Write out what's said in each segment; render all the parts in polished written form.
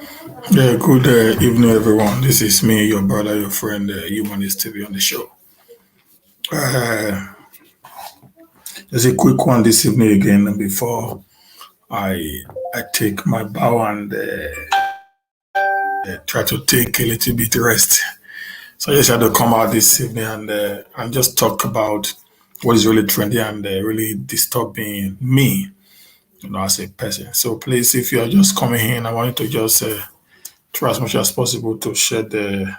Yeah, good evening, everyone. This is me, your brother, your friend, Humanist TV on the show. Uh, there's a quick one this evening again before I take my bow and try to take a little bit rest. So I just had to come out this evening and just talk about what is really trendy and really disturbing me, as a person. So please, if you are just coming in, I want you to just try as much as possible to share the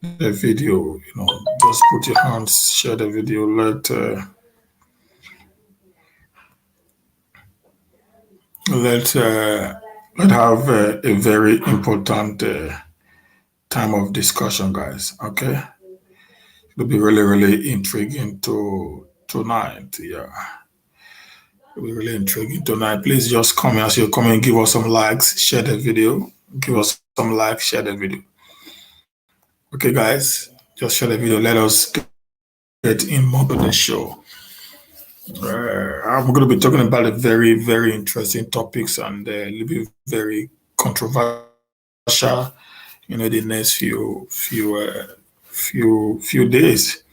video. Just put your hands, share the video. Let have a very important time of discussion, guys. Okay, it'll be really really intriguing to tonight. Yeah, it'll be really intriguing tonight. Please just come as you come and give us some likes, share the video. Give us some likes, share the video. Okay, guys, just share the video. Let us get in more of the show. I'm going to be talking about a very, very interesting topics and a little bit very controversial. The next few days.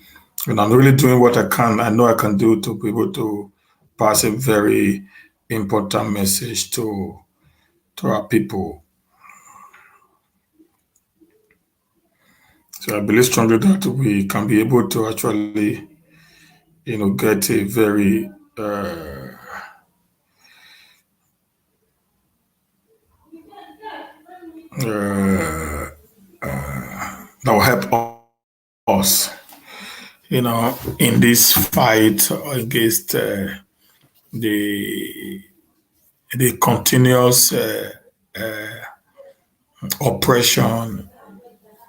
And I'm really doing what I can. I know I can do to be able to pass a very important message to our people. So I believe strongly that we can be able to actually, get a very uh, that will help us, in this fight against the the continuous oppression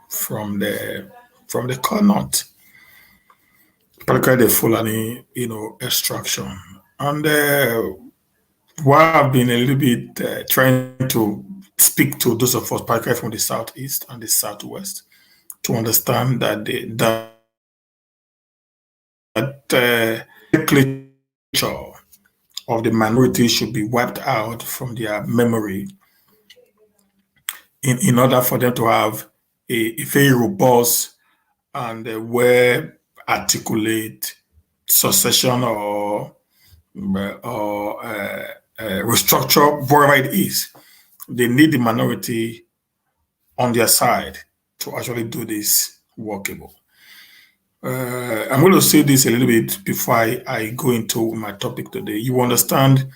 from the Connaught, particularly the Fulani, extraction. And what I've been a little bit trying to speak to those of us, particularly from the southeast and the southwest, to understand that nomenclature of the minority should be wiped out from their memory in order for them to have a very robust and well articulate succession or restructure wherever it is. They need the minority on their side to actually do this workable. I'm going to say this a little bit before I go into my topic today. You understand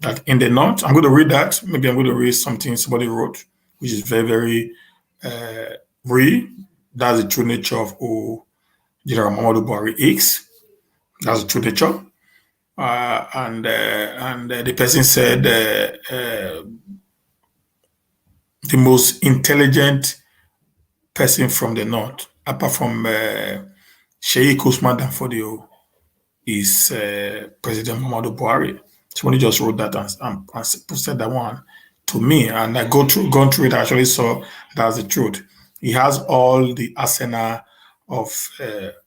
that in the North, I'm going to read that. Maybe I'm going to read something somebody wrote, which is very, very real. That's the true nature of who General Muhammadu Buhari is. That's the true nature. And the person said the most intelligent person from the North, apart from Sheikh Usman Danfodio, is President Muhammadu Buhari. Somebody just wrote that and posted that one to me, and I gone through it. I actually saw that's the truth. He has all the arsenal of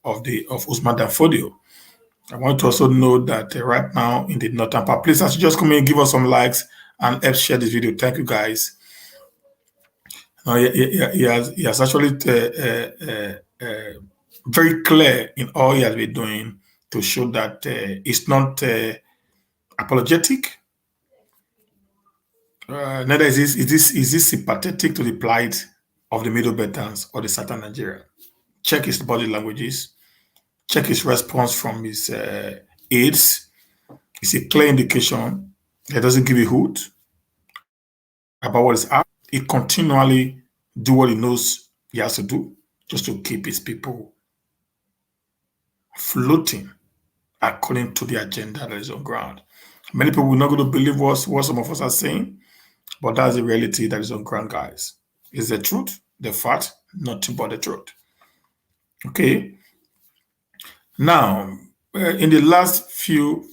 Usman Danfodio. I want to also know that right now in the northern part, please actually just come in, give us some likes and help share this video. Thank you, guys. He has actually very clear in all he has been doing to show that it's not apologetic. Neither is this sympathetic to the plight of the Middle Beltans or the Southern Nigeria. Check his body languages. Check his response from his aides. It's a clear indication that doesn't give a hoot about what is up. He continually do what he knows he has to do just to keep his people floating according to the agenda that is on ground. Many people are not going to believe what some of us are saying, but that's the reality that is on ground, guys. It's the truth, the fact, nothing but the truth. Okay. Now, in the last few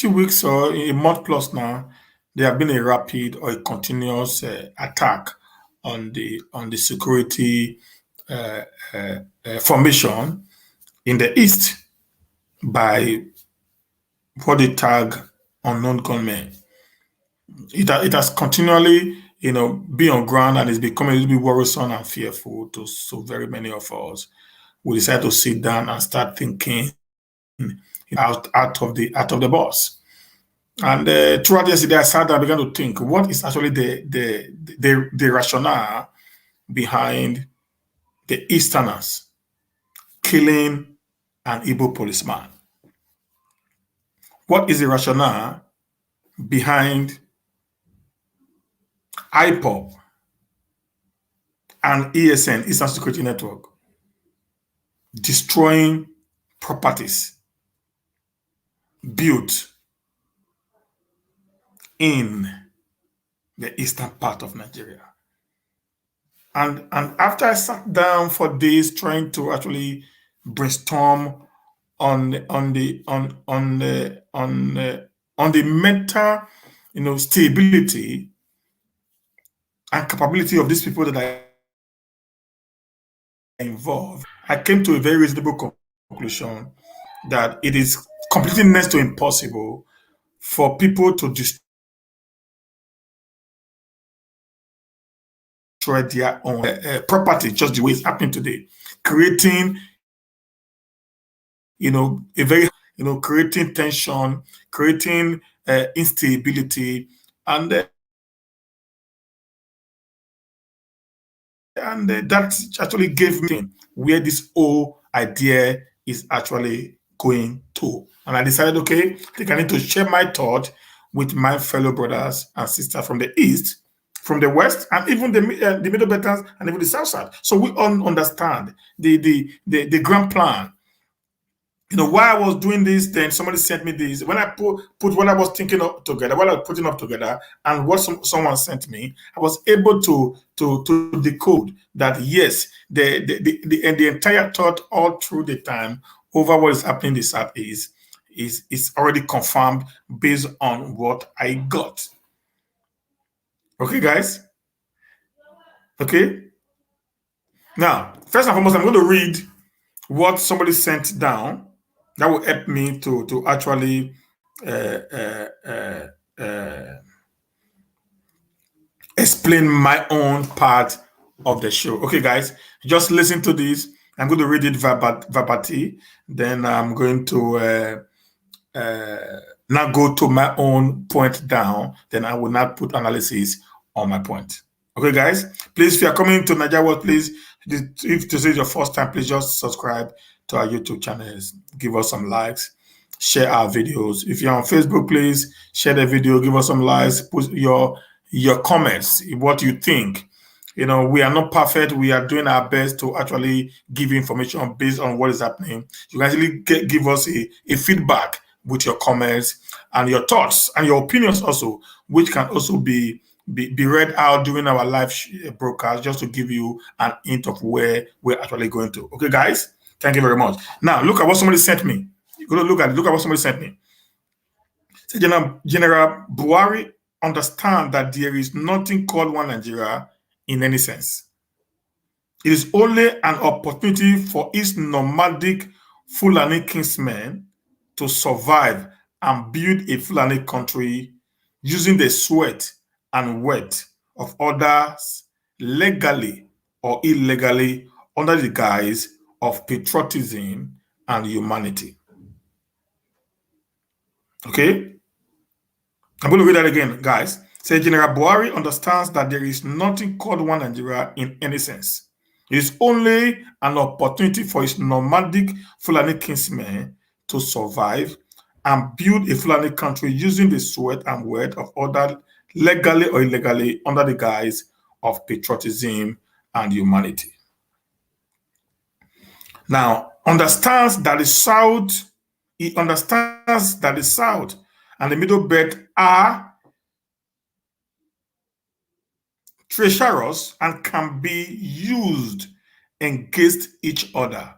weeks or a month plus now, there have been a rapid or a continuous attack on the security formation in the east by what they tag unknown gunmen. It has continually, be on ground, and it's becoming a little bit worrisome and fearful to so very many of us. We decide to sit down and start thinking out of the box. And throughout yesterday, I sat down and began to think, what is actually the rationale behind the Easterners killing an Igbo policeman? What is the rationale behind IPOB and ESN, Eastern Security Network, destroying properties built in the eastern part of Nigeria? And after I sat down for days trying to actually brainstorm on the mental, stability and capability of these people that are involved, I came to a very reasonable conclusion that it is completely next to impossible for people to destroy their own property just the way it's happening today, creating, a very, creating tension, creating instability, and that actually gave me where this whole idea is actually going to. And I decided, okay, I think I need to share my thought with my fellow brothers and sisters from the East, from the West, and even the Middle Belters and even the South Side. So we all understand the grand plan. While I was doing this, then somebody sent me this. When I put what I was thinking up together, what I was putting up together, and what someone sent me, I was able to decode that yes, the entire thought all through the time over what is happening in the Southeast is already confirmed based on what I got. Okay, guys. Okay. Now, first and foremost, I'm going to read what somebody sent down. That will help me to actually uh, uh, uh, uh, explain my own part of the show. Okay, guys, just listen to this. I'm going to read it verbatim. Then I'm going to now go to my own point down. Then I will not put analysis on my point. Okay, guys, please, if you are coming to Nigeria World, please, if this is your first time, please just subscribe to our YouTube channels. Give us some likes, share our videos. If you're on Facebook, please share the video, give us some likes, put your comments, what you think. We are not perfect. We are doing our best to actually give you information based on what is happening. You can actually give us a feedback with your comments and your thoughts and your opinions also, which can also be read out during our live broadcast, just to give you an hint of where we're actually going to. Okay, guys, thank you very much. Now, look at what somebody sent me. You're going to look at it. Look at what somebody sent me. Say, General Buhari understand that there is nothing called one Nigeria in any sense. It is only an opportunity for his nomadic Fulani kinsmen to survive and build a Fulani country using the sweat and wet of others legally or illegally under the guise of patriotism and humanity. Okay? I'm going to read that again, guys. Say General Buhari understands that there is nothing called one Nigeria in any sense. It is only an opportunity for his nomadic Fulani kinsmen to survive and build a Fulani country using the sweat and wet of others legally or illegally under the guise of patriotism and humanity. Now, he understands that the South and the Middle Belt are treacherous and can be used against each other.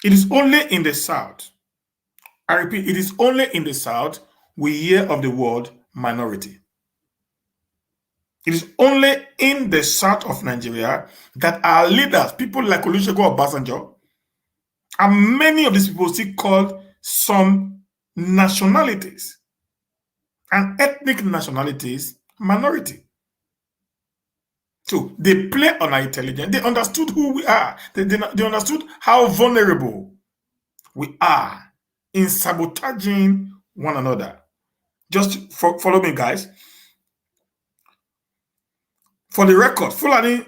It is only in the South, I repeat, it is only in the South we hear of the word minority. It is only in the south of Nigeria that our leaders, people like Olusegun Obasanjo, and many of these people still called some nationalities and ethnic nationalities minority. So they play on our intelligence. They understood who we are. They understood how vulnerable we are in sabotaging one another. Just follow me, guys. For the record, Fulani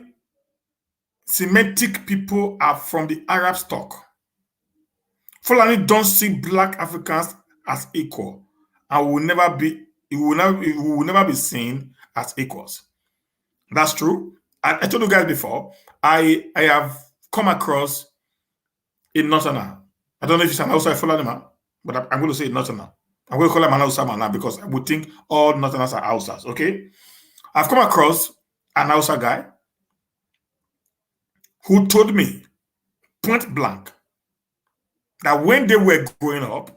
Semitic people are from the Arab stock. Fulani don't see black Africans as equal and will never be it will never be seen as equals. That's true. I told you guys before, I have come across a northerner. I don't know if it's an outside Fulani man, but I'm going to say a northerner. I'm going to call him an outside man now because I would think all northerners are outsiders. Okay? I've come across an outside guy who told me point blank that when they were growing up,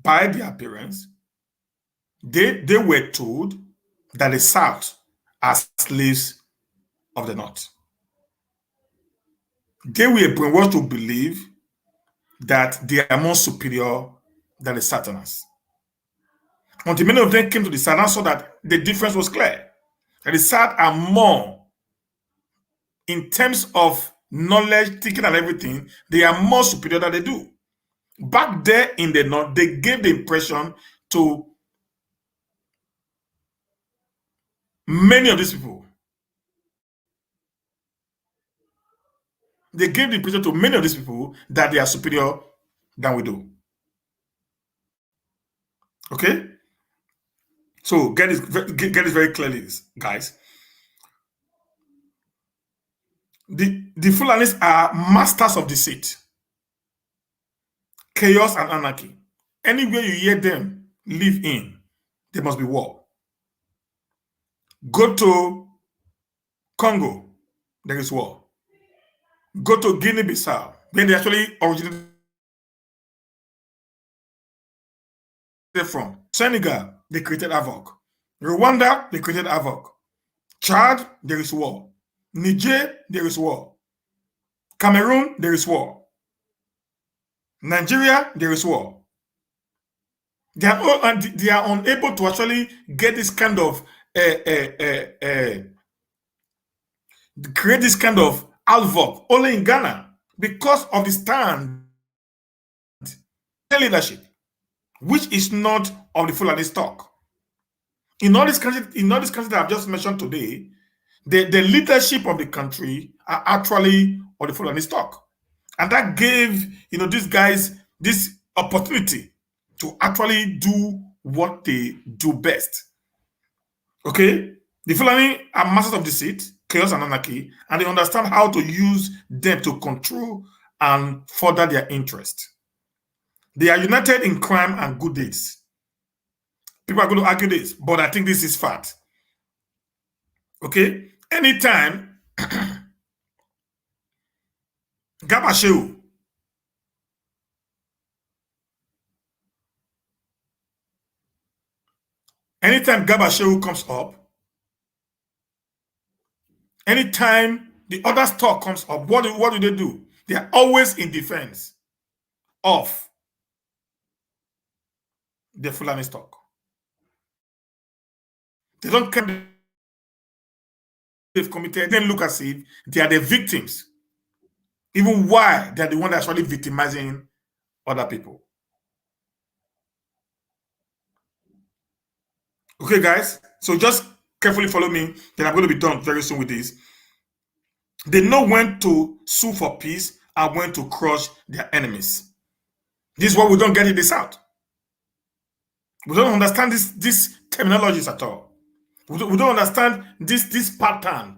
by their parents, they were told that the South are slaves of the North. They were brainwashed to believe that they are more superior than the Southerners. Until many of them came to the South and saw that the difference was clear. That the South are more, in terms of knowledge, thinking, and everything, they are more superior than they do. Back there in the North, they gave the impression to many of these people. They gave the impression to many of these people that they are superior than we do. Okay? So get this very clearly, guys. The Fulanis are masters of deceit, chaos, and anarchy. Anywhere you hear them live in, there must be war. Go to Congo, there is war. Go to Guinea-Bissau, where they actually originated from. Senegal, they created havoc. Rwanda, they created havoc. Chad, there is war. Niger, there is war. Cameroon, there is war. Nigeria, there is war. They are unable to actually get this kind of create this kind of havoc only in Ghana because of the stand leadership, which is not of the Fulani stock. In all these countries that I've just mentioned today, the leadership of the country are actually of the Fulani stock. And that gave these guys this opportunity to actually do what they do best. Okay? The Fulani are masters of deceit, chaos, and anarchy, and they understand how to use them to control and further their interest. They are united in crime and good deeds. People are going to argue this, but I think this is fact. Okay? Anytime Gabashew comes up, anytime the other stock comes up, what do they do? They are always in defense of the Fulani stock. They don't care they've committed, then look as if they are the victims. Even why they're the one that's actually victimizing other people. Okay, guys? So just carefully follow me. Then I'm going to be done very soon with this. They know when to sue for peace and when to crush their enemies. This is what we don't get in the South. We don't understand these terminologies at all. We don't understand this pattern.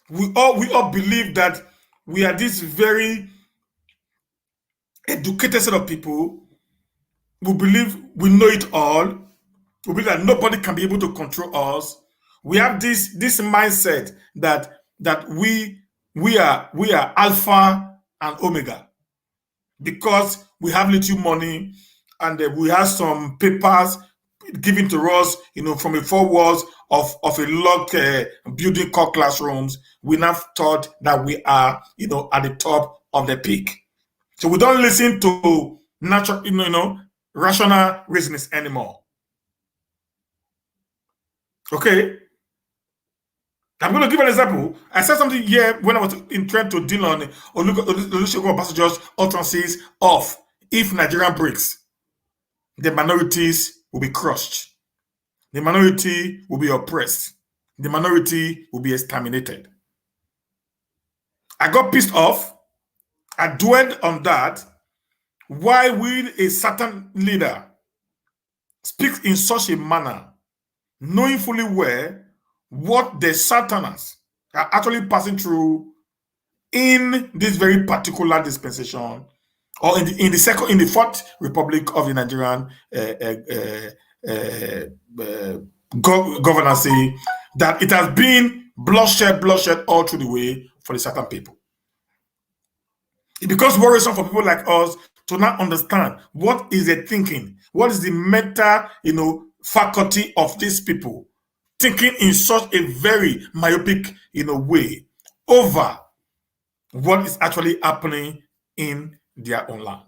We all believe that we are this very educated set of people. We believe we know it all. We believe that nobody can be able to control us. We have this mindset that we are alpha and omega because we have little money and we have some papers given to us, from the four walls of a locked building called classrooms. We now thought that we are, at the top of the peak. So we don't listen to natural, rational reasons anymore. Okay. I'm going to give an example. I said something here when I was trying to deal on Olusegun Obasanjo's utterances of if Nigeria breaks, the minorities will be crushed. The minority will be oppressed. The minority will be exterminated. I got pissed off. I dwelled on that. Why will a certain leader speak in such a manner, knowing fully well what the Satanans are actually passing through in this very particular dispensation, or in the fourth republic of the Nigerian governance, that it has been bloodshed all through the way for the certain people. It becomes worrisome for people like us to not understand what is the thinking, what is the meta, faculty of these people thinking in such a very myopic, way over what is actually happening in their own land.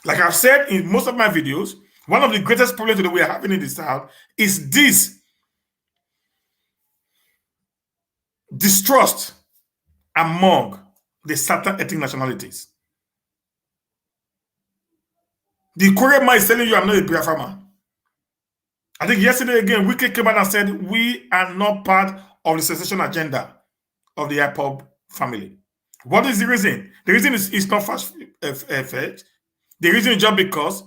Like I've said in most of my videos, one of the greatest problems that we are having in the South is this distrust among the certain ethnic nationalities. The Korean man is telling you I'm not a Biafra man. I think yesterday again, Wike came out and said we are not part of the secession agenda of the IPOB family. What is the reason? The reason is not fast fetched. The reason is just because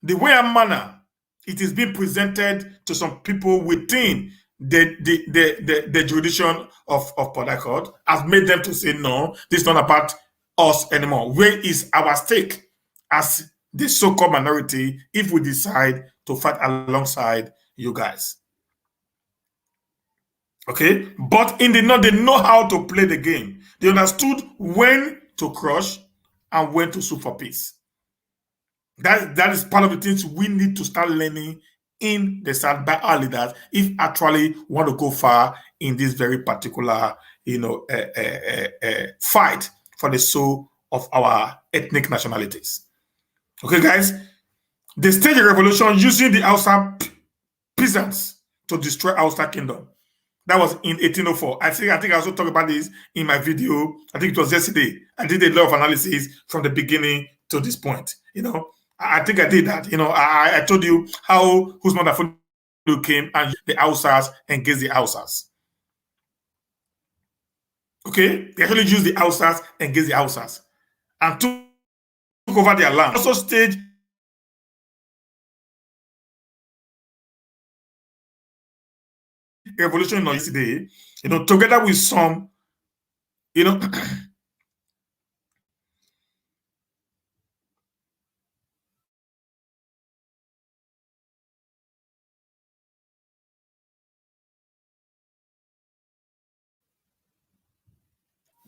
the way and manner it is being presented to some people within the jurisdiction of Port Harcourt has made them to say, no, this is not about us anymore. Where is our stake as the so-called minority if we decide to fight alongside you guys? Okay, but in the north, they know how to play the game. They understood when to crush and when to sue for peace. That is part of the things we need to start learning in the South by our leaders if actually want to go far in this very particular, fight for the soul of our ethnic nationalities. Okay, guys, they staged a revolution using the Hausa peasants to destroy Hausa kingdom. That was in 1804. I think I also talked about this in my video. I think it was yesterday. I did a lot of analysis from the beginning to this point. I think I did that. I told you how Usman Dafodio came and the Hausas engaged the Hausas. Okay? They actually used the Hausas, engaged the Hausas, and took over their land. Also staged revolution yesterday, together with some,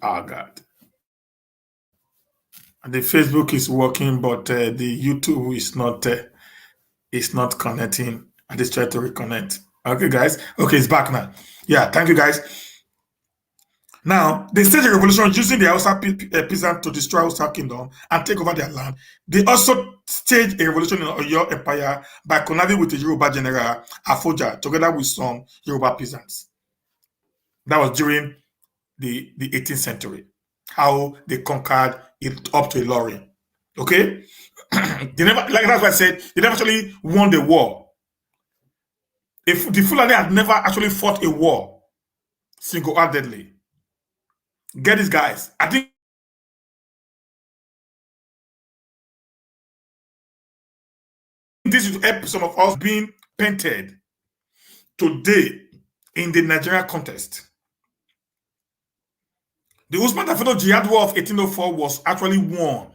oh God. And the Facebook is working, but the YouTube is not connecting. I just try to reconnect. Okay, guys. Okay, it's back now. Yeah, thank you, guys. Now, they staged a revolution using the Hausa peasants to destroy Hausa kingdom and take over their land. They also staged a revolution in Oyo Empire by conniving with the Yoruba general Afoja together with some Yoruba peasants. That was during the 18th century. How they conquered it up to Ilorin. Okay? They never, like that's what I said, they never actually won the war. If the Fulani had never actually fought a war single-handedly. Get these guys. I think this will help some of us being painted today in the Nigerian context. The Usman Dafodio Jihad War of 1804 was actually won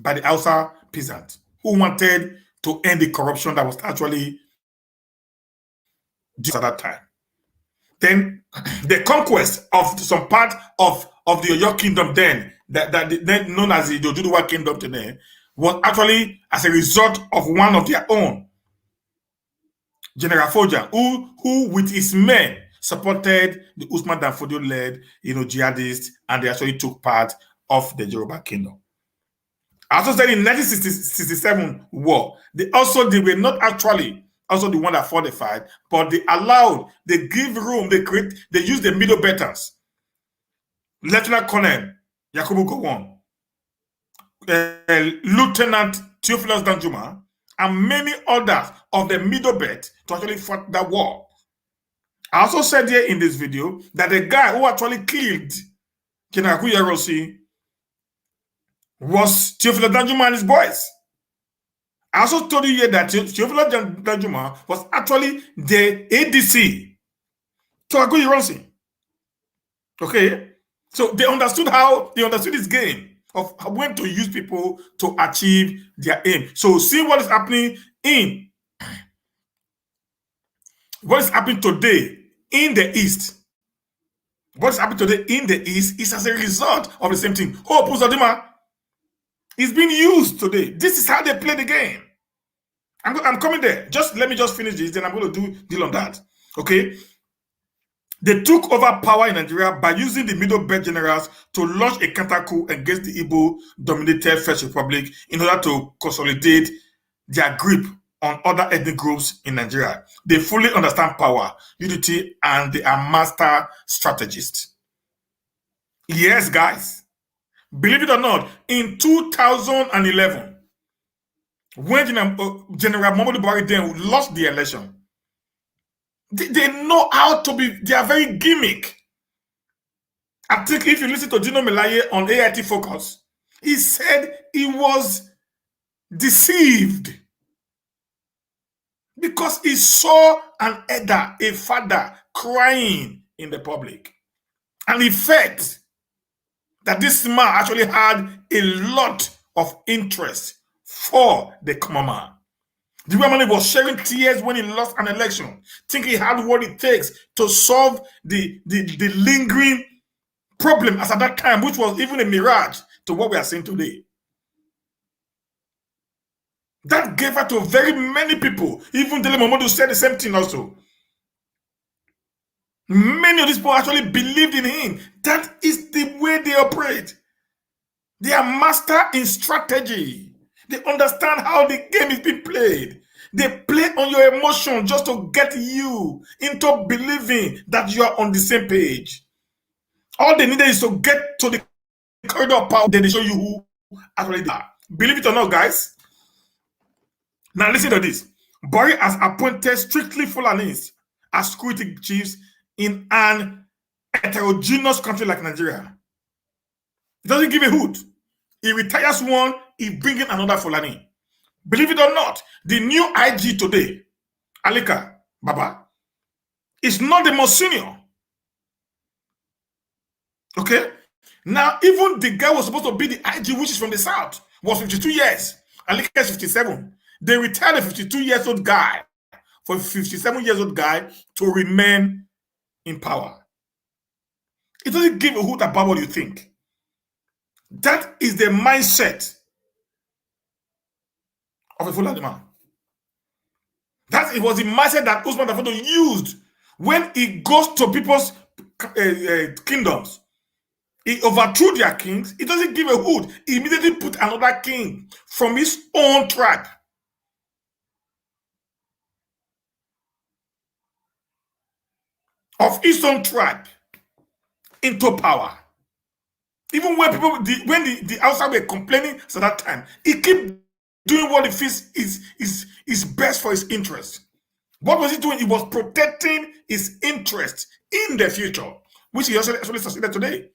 by the Hausa peasants who wanted to end the corruption that was actually at that time. Then the conquest of some part of the Oyo kingdom then known as the Oduduwa kingdom today was actually as a result of one of their own, General Foja, who with his men supported the Usman Danfodio led jihadists, and they actually took part of the Yoruba kingdom. I also said in 1967 war, they were not actually also the one that fortified, but they give room, they use the middle veterans. Lieutenant Colonel Yakubu Gowon, Lieutenant Theophilus Danjuma, and many others of the middle belt to actually fight that war. I also said here in this video that the guy who actually killed General Kuyarosi was Theophilus Danjuma and his boys. I also told you here that Theophilus Danjuma was actually the ADC to Kuyarosi. Okay? So they understood this game of when to use people to achieve their aim. So see what is happening today in the East. What's happening today in the East is as a result of the same thing. Hope Uzodimma is being used today. This is how they play the game. I'm coming there. Let me finish this, then I'm going to deal on that. Okay? They took over power in Nigeria by using the Middle Belt generals to launch a counter coup against the Igbo-dominated First Republic in order to consolidate their grip on other ethnic groups in Nigeria. They fully understand power, unity, and they are master strategists. Yes, guys. Believe it or not, in 2011, when General Muhammadu Buhari then lost the election, they know how to be, they are very gimmick. I think if you listen to Dino Melaye on AIT Focus, he said he was deceived because he saw an elder, a father, crying in the public. And he felt that this man actually had a lot of interest for the common man. The woman was shedding tears when he lost an election, thinking he had what it takes to solve the lingering problem as at that time, which was even a mirage to what we are seeing today. That gave her to very many people. Even Dele Momodu said the same thing also. Many of these people actually believed in him. That is the way they operate. They are master in strategy. They understand how the game is being played. They play on your emotion just to get you into believing that you are on the same page. All they needed is to get to the corridor of power, then they show you who actually they are. Believe it or not, guys. Now listen to this. Buhari has appointed strictly Fulanis as security chiefs in an heterogeneous country like Nigeria. He doesn't give a hoot. He retires one, he brings in another Fulani. Believe it or not, the new IG today, Alika Baba, is not the most senior. Okay? Now, even the guy was supposed to be the IG, which is from the South, was 52 years. Alika is 57. They retired a 52-years-old guy for a 57-years-old guy to remain in power. It doesn't give a hoot about what you think. That is the mindset of a Fulani man. It was the mindset that Usman Dafodo used when he goes to people's kingdoms. He overthrew their kings. He doesn't give a hoot. He immediately put another king from his own tribe. Of his own tribe into power. Even when the outside were complaining at that time, he kept doing what he feels is best for his interest. What was he doing? He was protecting his interest in the future, which he also actually succeeded today.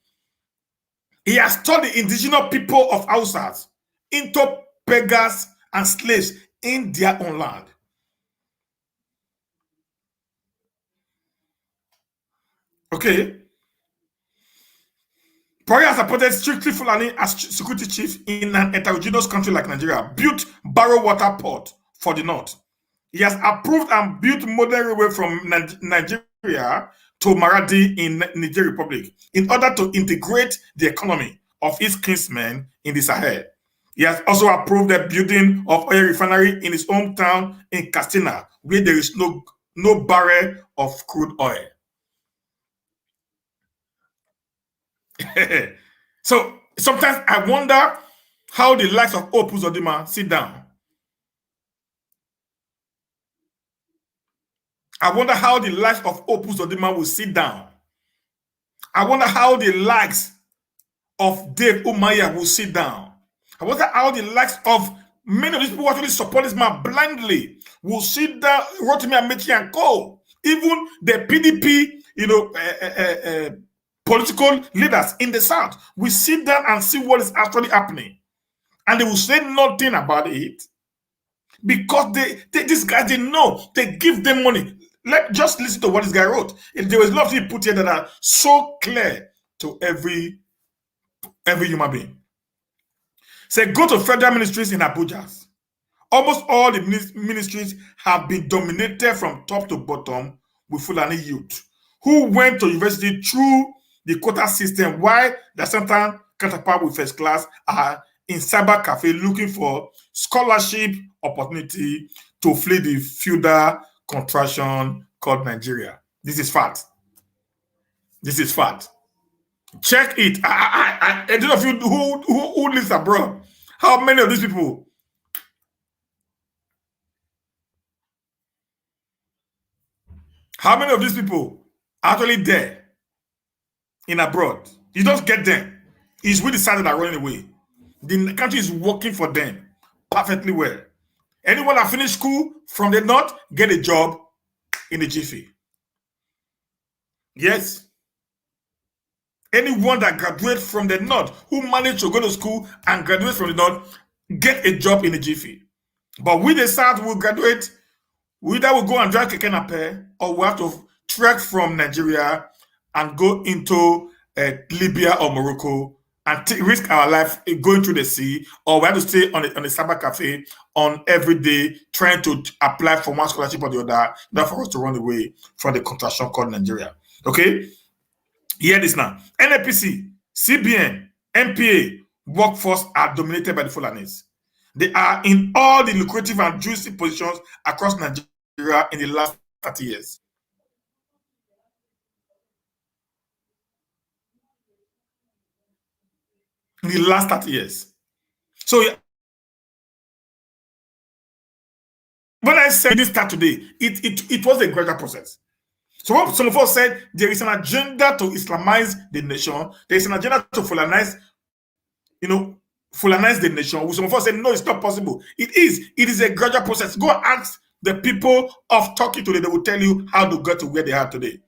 He has turned the indigenous people of Hausas into beggars and slaves in their own land. Okay. Buhari has appointed strictly Fulani as security chief in an heterogeneous country like Nigeria, built Barrow Water Port for the north. He has approved and built modern railway from Nigeria to Maradi in Niger Republic in order to integrate the economy of his kinsmen in the Sahel. He has also approved the building of oil refinery in his hometown in Katsina, where there is no barrel of crude oil. So sometimes I wonder how the likes of Hope Uzodimma sit down I wonder how the likes of Opus Dodima will sit down. I wonder how the likes of Dave Umaya will sit down. I wonder how the likes of many of these people who actually support this man blindly will sit down, Rotimi Amechi and co. Even the PDP, political leaders in the South will sit down and see what is actually happening. And they will say nothing about it because these guys, they know, they give them money. Just listen to what this guy wrote. There was a lot of things put here that are so clear to every human being. Say, go to federal ministries in Abuja. Almost all the ministries have been dominated from top to bottom with Fulani youth who went to university through the quota system, while the certain counterpart with first class are in cyber cafe looking for scholarship opportunity to flee the feudal contraction called Nigeria. This is fact. This is fact. Check it. I don't know if you who lives abroad. How many of these people? How many of these people are actually there in abroad? You don't get them. It's really sad that are running away. The country is working for them perfectly well. Anyone that finished school from the north, get a job in the jiffy. Yes. Anyone that graduates from the north, who managed to go to school and graduate from the north, get a job in the jiffy. But we the south will graduate, we either will go and drive keke nape, or we have to trek from Nigeria and go into Libya or Morocco and risk our life going through the sea, or we have to stay on a cyber cafe on every day trying to apply for one scholarship or the other, not for us to run away from the contraction called Nigeria. Okay? Hear this now. NAPC, CBN, MPA workforce are dominated by the Fulanis. They are in all the lucrative and juicy positions across Nigeria in the last 30 years. In the last 30 years. So when I said this start today, it was a gradual process. So what some of us said, there is an agenda to Islamize the nation. There is an agenda to Fulanize, Fulanize the nation. Some of us said, no, it's not possible. It is. It is a gradual process. Go ask the people of Turkey today. They will tell you how to get to where they are today.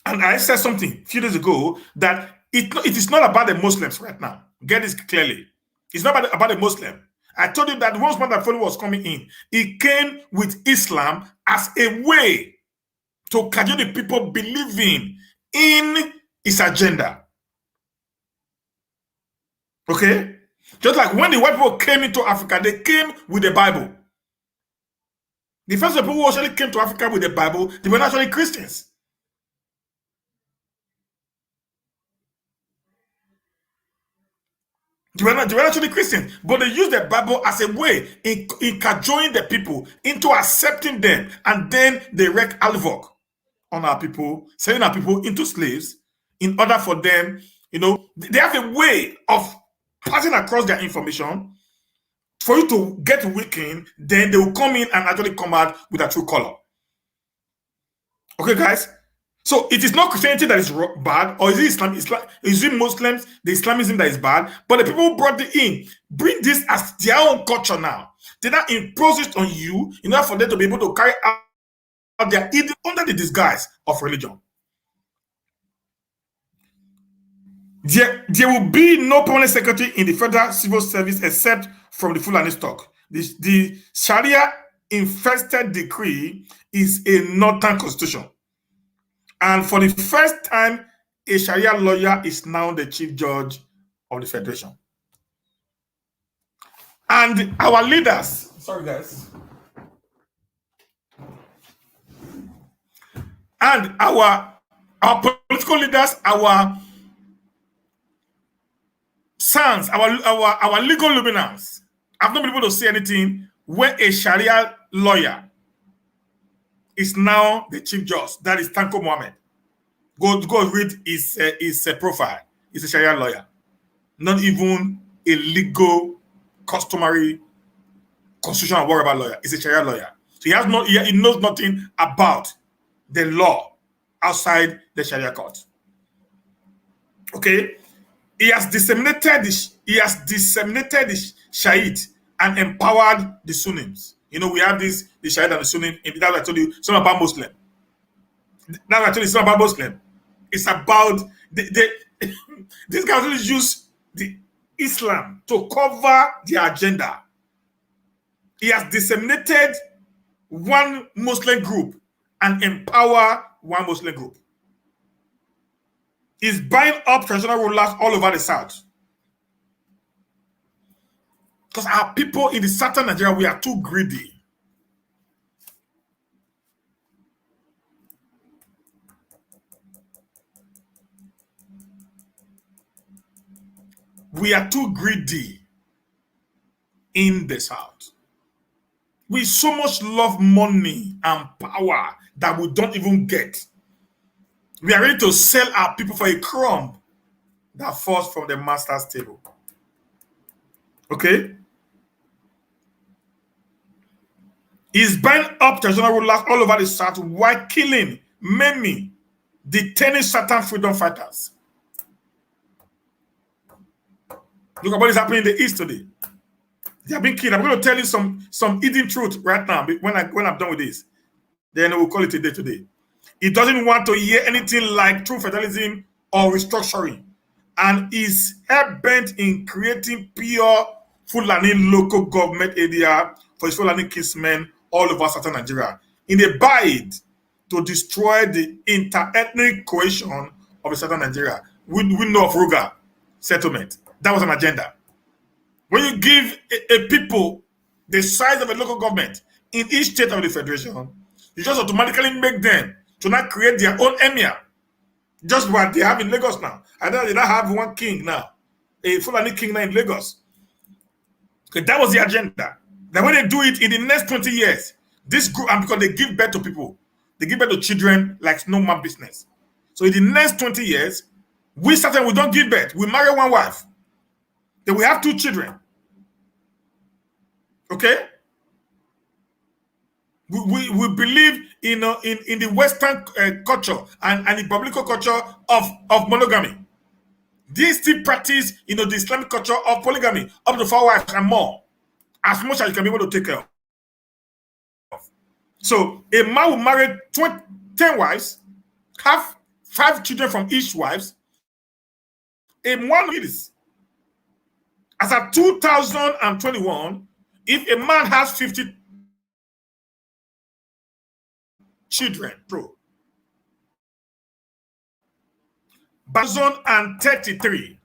And I said something a few days ago that it is not about the Muslims right now. Get this clearly. It's not about the Muslim. I told you that once Brother Foley was coming in, he came with Islam as a way to cajole the people believing in his agenda. Okay? Just like when the white people came into Africa, they came with the Bible. The first people who actually came to Africa with the Bible, they were actually Christians. They were not actually Christians, but they used the Bible as a way in cajoling the people into accepting them, and then they wreak havoc on our people, selling our people into slaves in order for them, they have a way of passing across their information for you to get weakened, then they will come in and actually come out with a true color. Okay, guys? So it is not Christianity that is bad, or is it Islam? Is it Muslims, the Islamism that is bad? But the people who brought it in bring this as their own culture now. They now impose it on you in order for them to be able to carry out their ideas under the disguise of religion. There will be no permanent secretary in the federal civil service except from the Fulani stock. The Sharia infested decree is a northern constitution. And for the first time, a Sharia lawyer is now the chief judge of the federation. And our leaders, sorry guys, and our political leaders, our sons, our legal luminance have not been able to say anything when a Sharia lawyer is now the chief judge. That is Tanko Mohammed. Go read his profile. He's a Sharia lawyer. Not even a legal, customary, constitutional whatever lawyer. He's a Sharia lawyer. So he knows nothing about the law outside the Sharia court. Okay? He has disseminated the Shahid and empowered the Sunnis. We have the Shahid and the Sunni. That's what I told you, it's not about Muslim. That's what I told you, it's not about Muslim. It's about these guys only use the Islam to cover their agenda. He has disseminated one Muslim group and empower one Muslim group. He's buying up traditional rulers all over the South. Because our people in the southern Nigeria, we are too greedy. We are too greedy in the South. We so much love money and power that we don't even get. We are ready to sell our people for a crumb that falls from the master's table. Okay? He's buying up traditional rulers all over the South while killing, maiming, detaining certain freedom fighters. Look at what is happening in the East today. They have been killed. I'm going to tell you some hidden truth right now when I'm done with this. Then we'll call it a day today. He doesn't want to hear anything like true federalism or restructuring, and is hell-bent in creating pure Fulani local government area for his Fulani kinsmen all over southern Nigeria in a bid to destroy the inter-ethnic cohesion of the southern Nigeria. We know of Ruga settlement. That was an agenda. When you give a people the size of a local government in each state of the federation, you just automatically make them to not create their own emir. Just what they have in Lagos now. I know they don't have one king now, a Fulani king now in Lagos. Okay, that was the agenda. Then when they do it in the next 20 years, this group, and because they give birth to people, they give birth to children like no man business. So in the next 20 years, we don't give birth. We marry one wife. Then we have 2 children. Okay? We believe in the Western culture and the biblical culture of monogamy. They still practice the Islamic culture of polygamy, up to 4 wives and more, as much as you can be able to take care of. So a man will marry 10 wives, have 5 children from each wives. A man is, as of 2021, if a man has 50 children, by 2033,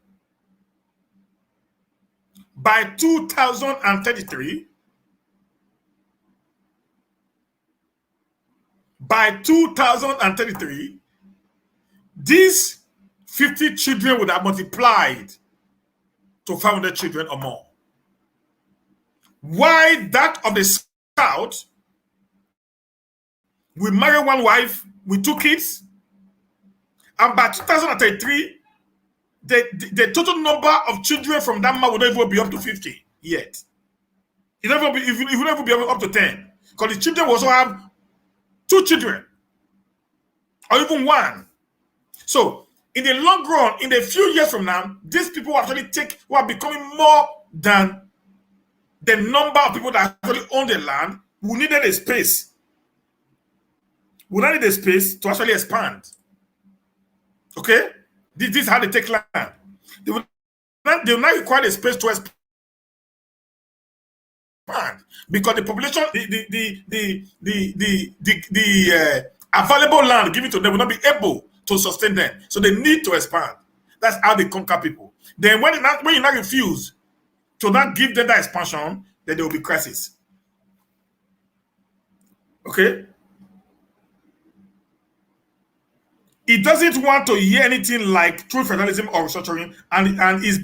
by 2033, these 50 children would have multiplied to 500 children or more. Why that of the South, we marry one wife with 2 kids, and by 2033, the total number of children from that man would not even be up to 50 yet. It will never be up to 10. Because the children will also have 2 children, or even 1. So, in the long run, in a few years from now, these people who are becoming more than the number of people that actually own the land, who needed a space. We now need a space to actually expand. Okay? This is how they take land. They will not require a space to expand. Because the population, the available land given to them will not be able to sustain them. So they need to expand. That's how they conquer people. Then when you not refuse to not give them that expansion, then there will be crisis. Okay? He doesn't want to hear anything like true federalism or restructuring, and his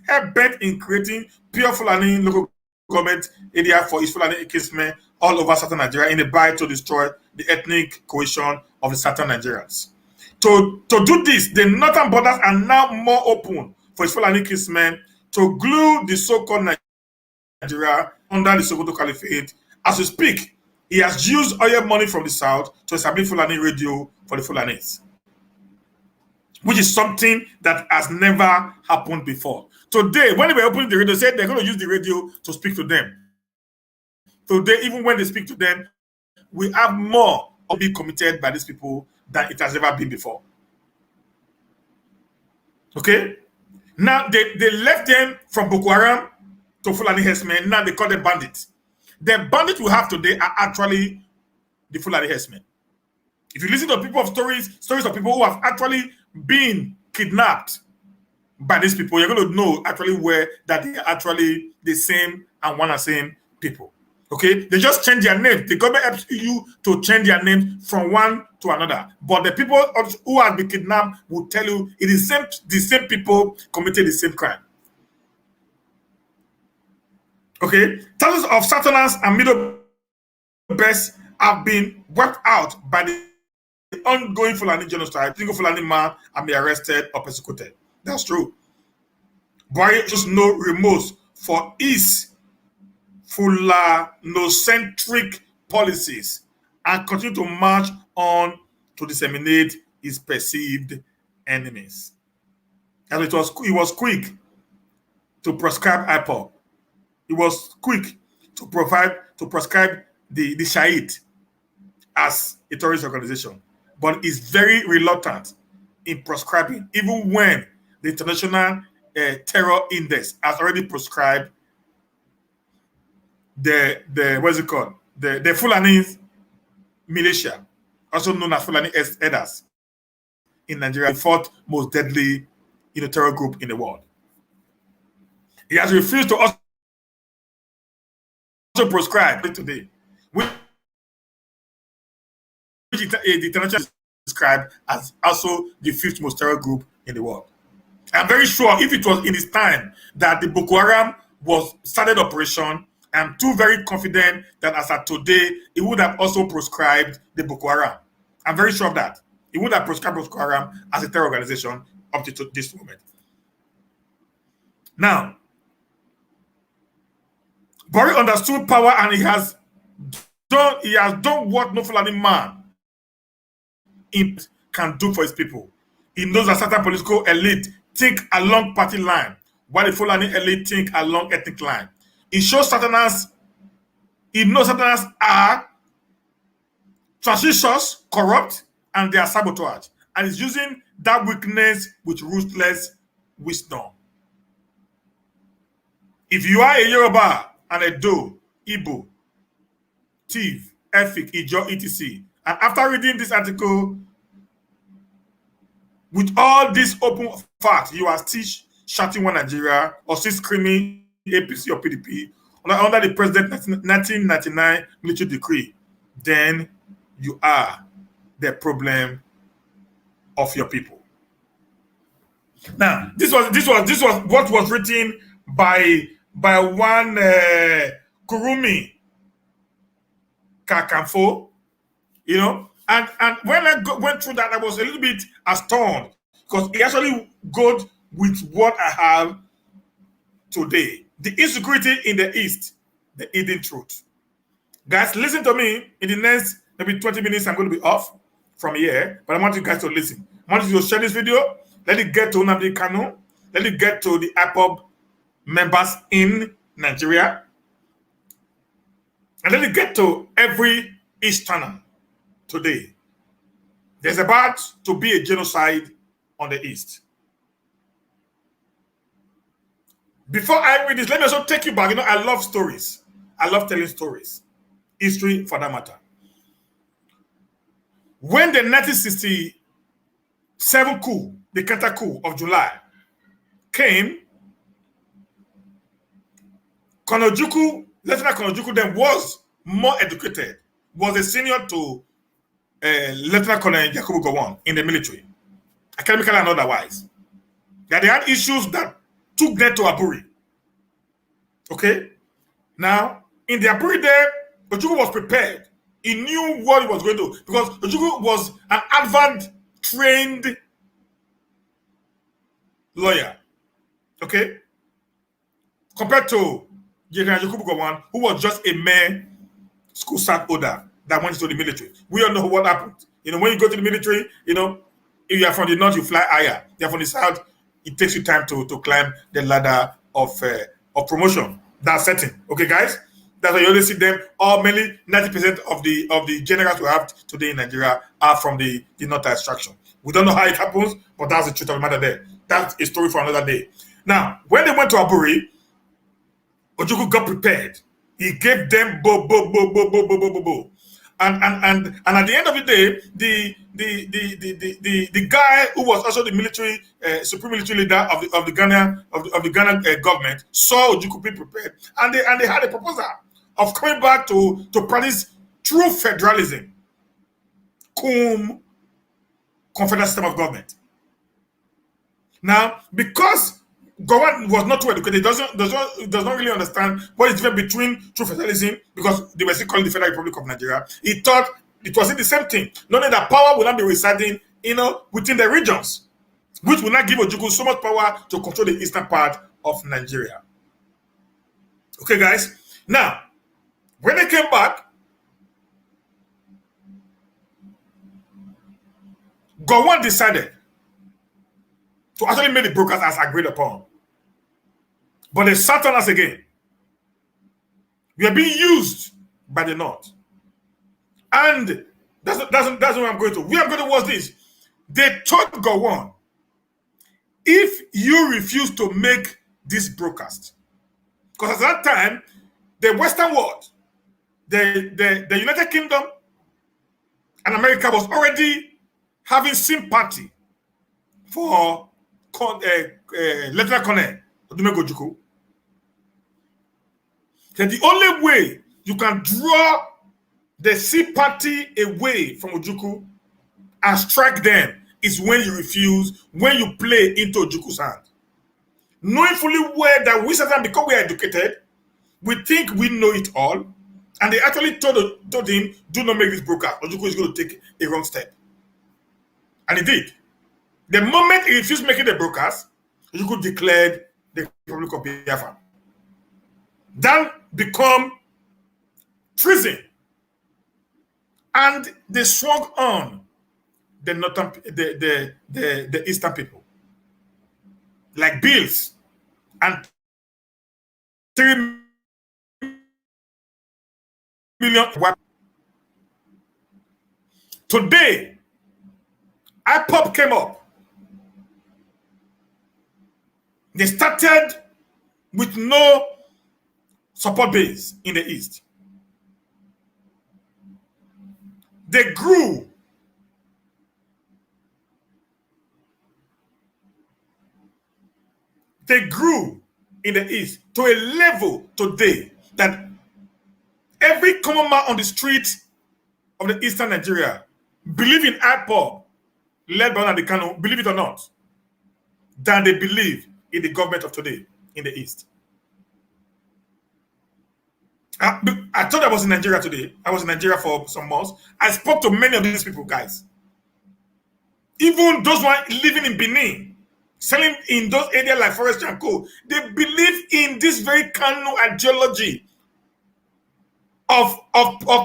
hell-bent in creating pure Fulani local government area for his Fulani kinsmen all over southern Nigeria in a bid to destroy the ethnic cohesion of the southern Nigerians. To do this, the northern borders are now more open for his Fulani kinsmen to glue the so-called Nigeria under the Sokoto Caliphate. As we speak, He has used oil money from the south to establish Fulani radio for the Fulanis, which is something that has never happened before. Today, when they were opening the radio, they said they're going to use the radio to speak to them. Today, even when they speak to them, we have more of being committed by these people than it has ever been before. Okay? Now, they left them from Boko Haram to Fulani herdsmen. Now they call them bandits. The bandits we have today are actually the Fulani herdsmen. If you listen to people of stories of people who have actually been kidnapped by these people, you're going to know actually where that they are actually the same and one and same people. Okay, they just change their names. The government helps you to change their names from one to another. But the people who have been kidnapped will tell you it is the same people committed the same crime. Okay, thousands of Southerners and Middle Belts have been wiped out by the ongoing Fulani genocide. Single Fulani man and be arrested or persecuted. That's true. Buhari shows no remorse for his Fulanocentric policies and continue to march on to disseminate his perceived enemies. And he was quick to prescribe IPOB. He was quick to prescribe the Shahid as a terrorist organization, but is very reluctant in prescribing, even when the International Terror Index has already prescribed the what's it called? The Fulani militia, also known as Fulani Elders in Nigeria, the fourth most deadly terror group in the world. He has refused to also prescribe today, which the international described as also the fifth most terror group in the world. I'm very sure if it was in his time that the Boko Haram was started operation, I'm too very confident that as of today, he would have also prescribed the Boko Haram. I'm very sure of that. He would have prescribed Boko Haram as a terror organization up to this moment. Now, Buhari understood power and he has done what no Fulani man can do for his people. He knows that certain political elite think along party line, while the Fulani elite think along ethnic line. He knows Southerners are transitions, corrupt, and they are sabotage. And he's using that weakness with ruthless wisdom. If you are a Yoruba and a Do, Igbo, Tiv, Efik, Ijo, etc., and after reading this article, with all these open facts, you are still shouting one Nigeria or still screaming APC or PDP under the President's 1999 military decree, then you are the problem of your people. Now, this was what was written by one Kurumi Kakamfo, and when I went through that, I was a little bit astonished because it actually goes with what I have today. The insecurity in the East, the hidden truth. Guys, listen to me. In the next maybe 20 minutes, I'm going to be off from here, but I want you guys to listen. I want you to share this video. Let it get to Nnamdi Kanu. Let it get to the IPOB members in Nigeria. And let it get to every Easterner today. There's about to be a genocide on the East. Before I read this, let me also take you back. I love stories. I love telling stories. History, for that matter. When the 1967 coup, the counter coup of July, came, Lieutenant Konojuku then was more educated, was a senior to Lieutenant Colonel Yakubu Gowon in the military, academically and otherwise. That they had issues that took them to Aburi. Okay? Now, in the Aburi there, Ojukwu was prepared. He knew what he was going to do because Ojukwu was an advanced, trained lawyer. Okay? Compared to General Yakubu Gowon, who was just a mere school start order that went into the military. We all know what happened. When you go to the military, if you are from the north, you fly higher. If you are from the south, it takes you time to climb the ladder of promotion. That's certain. Okay, guys? That's why you always see them, or mainly 90% of the generals we have today in Nigeria are from the north extraction. We don't know how it happens, but that's the truth of the matter there. That's a story for another day. Now, when they went to Aburi, Ojukwu got prepared. He gave them bo. And at the end of the day, the guy who was also the military supreme military leader of the Ghana government saw Ojukwu be prepared, and they had a proposal of coming back to practice true federalism, cum confederal system of government. Now, because Gowon was not too educated, does not really understand what is different between true federalism, because they were still calling the Federal Republic of Nigeria. He thought it was the same thing, knowing that power will not be residing, within the regions, which will not give Ojukwu so much power to control the eastern part of Nigeria. Okay, guys. Now, when they came back, Gowon decided to actually make the brokers as agreed upon. But they sat on us again. We are being used by the North. And that's what I'm going to. We are going to watch this. They told Gowon, if you refuse to make this broadcast, because at that time, the Western world, the United Kingdom and America was already having sympathy for Lieutenant Colonel Odumegwu Ojukwu. That the only way you can draw the sympathy away from Ojukwu and strike them is when you refuse, when you play into Ojukwu's hand. Knowing fully well that we sometimes, because we are educated, we think we know it all, and they actually told him, do not make this broadcast. Ojukwu is going to take a wrong step. And he did. The moment he refused making the broadcast, Ojukwu declared the Republic of Biafra. That become treason. And they swung on the northern, the eastern people, like bills, and 3 million. Today, IPOP came up. They started with no support base in the East. They grew. They grew in the East to a level today that every common man on the street of the Eastern Nigeria believe in IPOP, led by Nnamdi Kanu, believe it or not, than they believe in the government of today in the East. I thought I was in Nigeria today. I was in Nigeria for some months. I spoke to many of these people, guys. Even those who are living in Benin, selling in those areas like Forest Janko, they believe in this very Kanu ideology of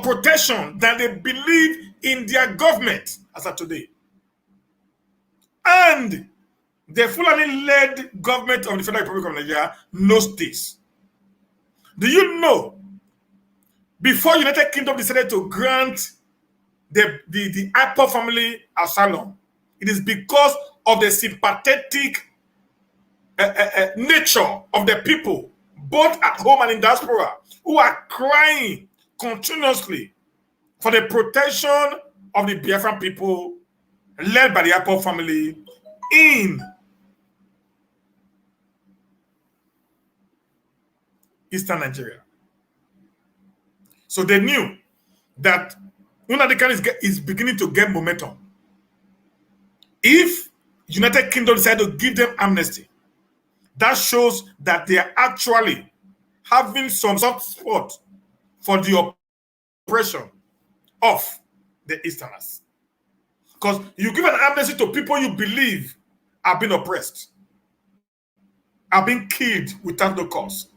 protection, that they believe in their government as of today. And the Fulani-led government of the Federal Republic of Nigeria knows this. Do you know, before United Kingdom decided to grant the IPOP family asylum, it is because of the sympathetic nature of the people, both at home and in diaspora, who are crying continuously for the protection of the Biafran people led by the IPOP family in Eastern Nigeria. So they knew that Nnamdi Kanu is beginning to get momentum. If United Kingdom decided to give them amnesty, that shows that they are actually having some soft spot for the oppression of the Easterners. Because you give an amnesty to people you believe are being oppressed, are being killed without no cause.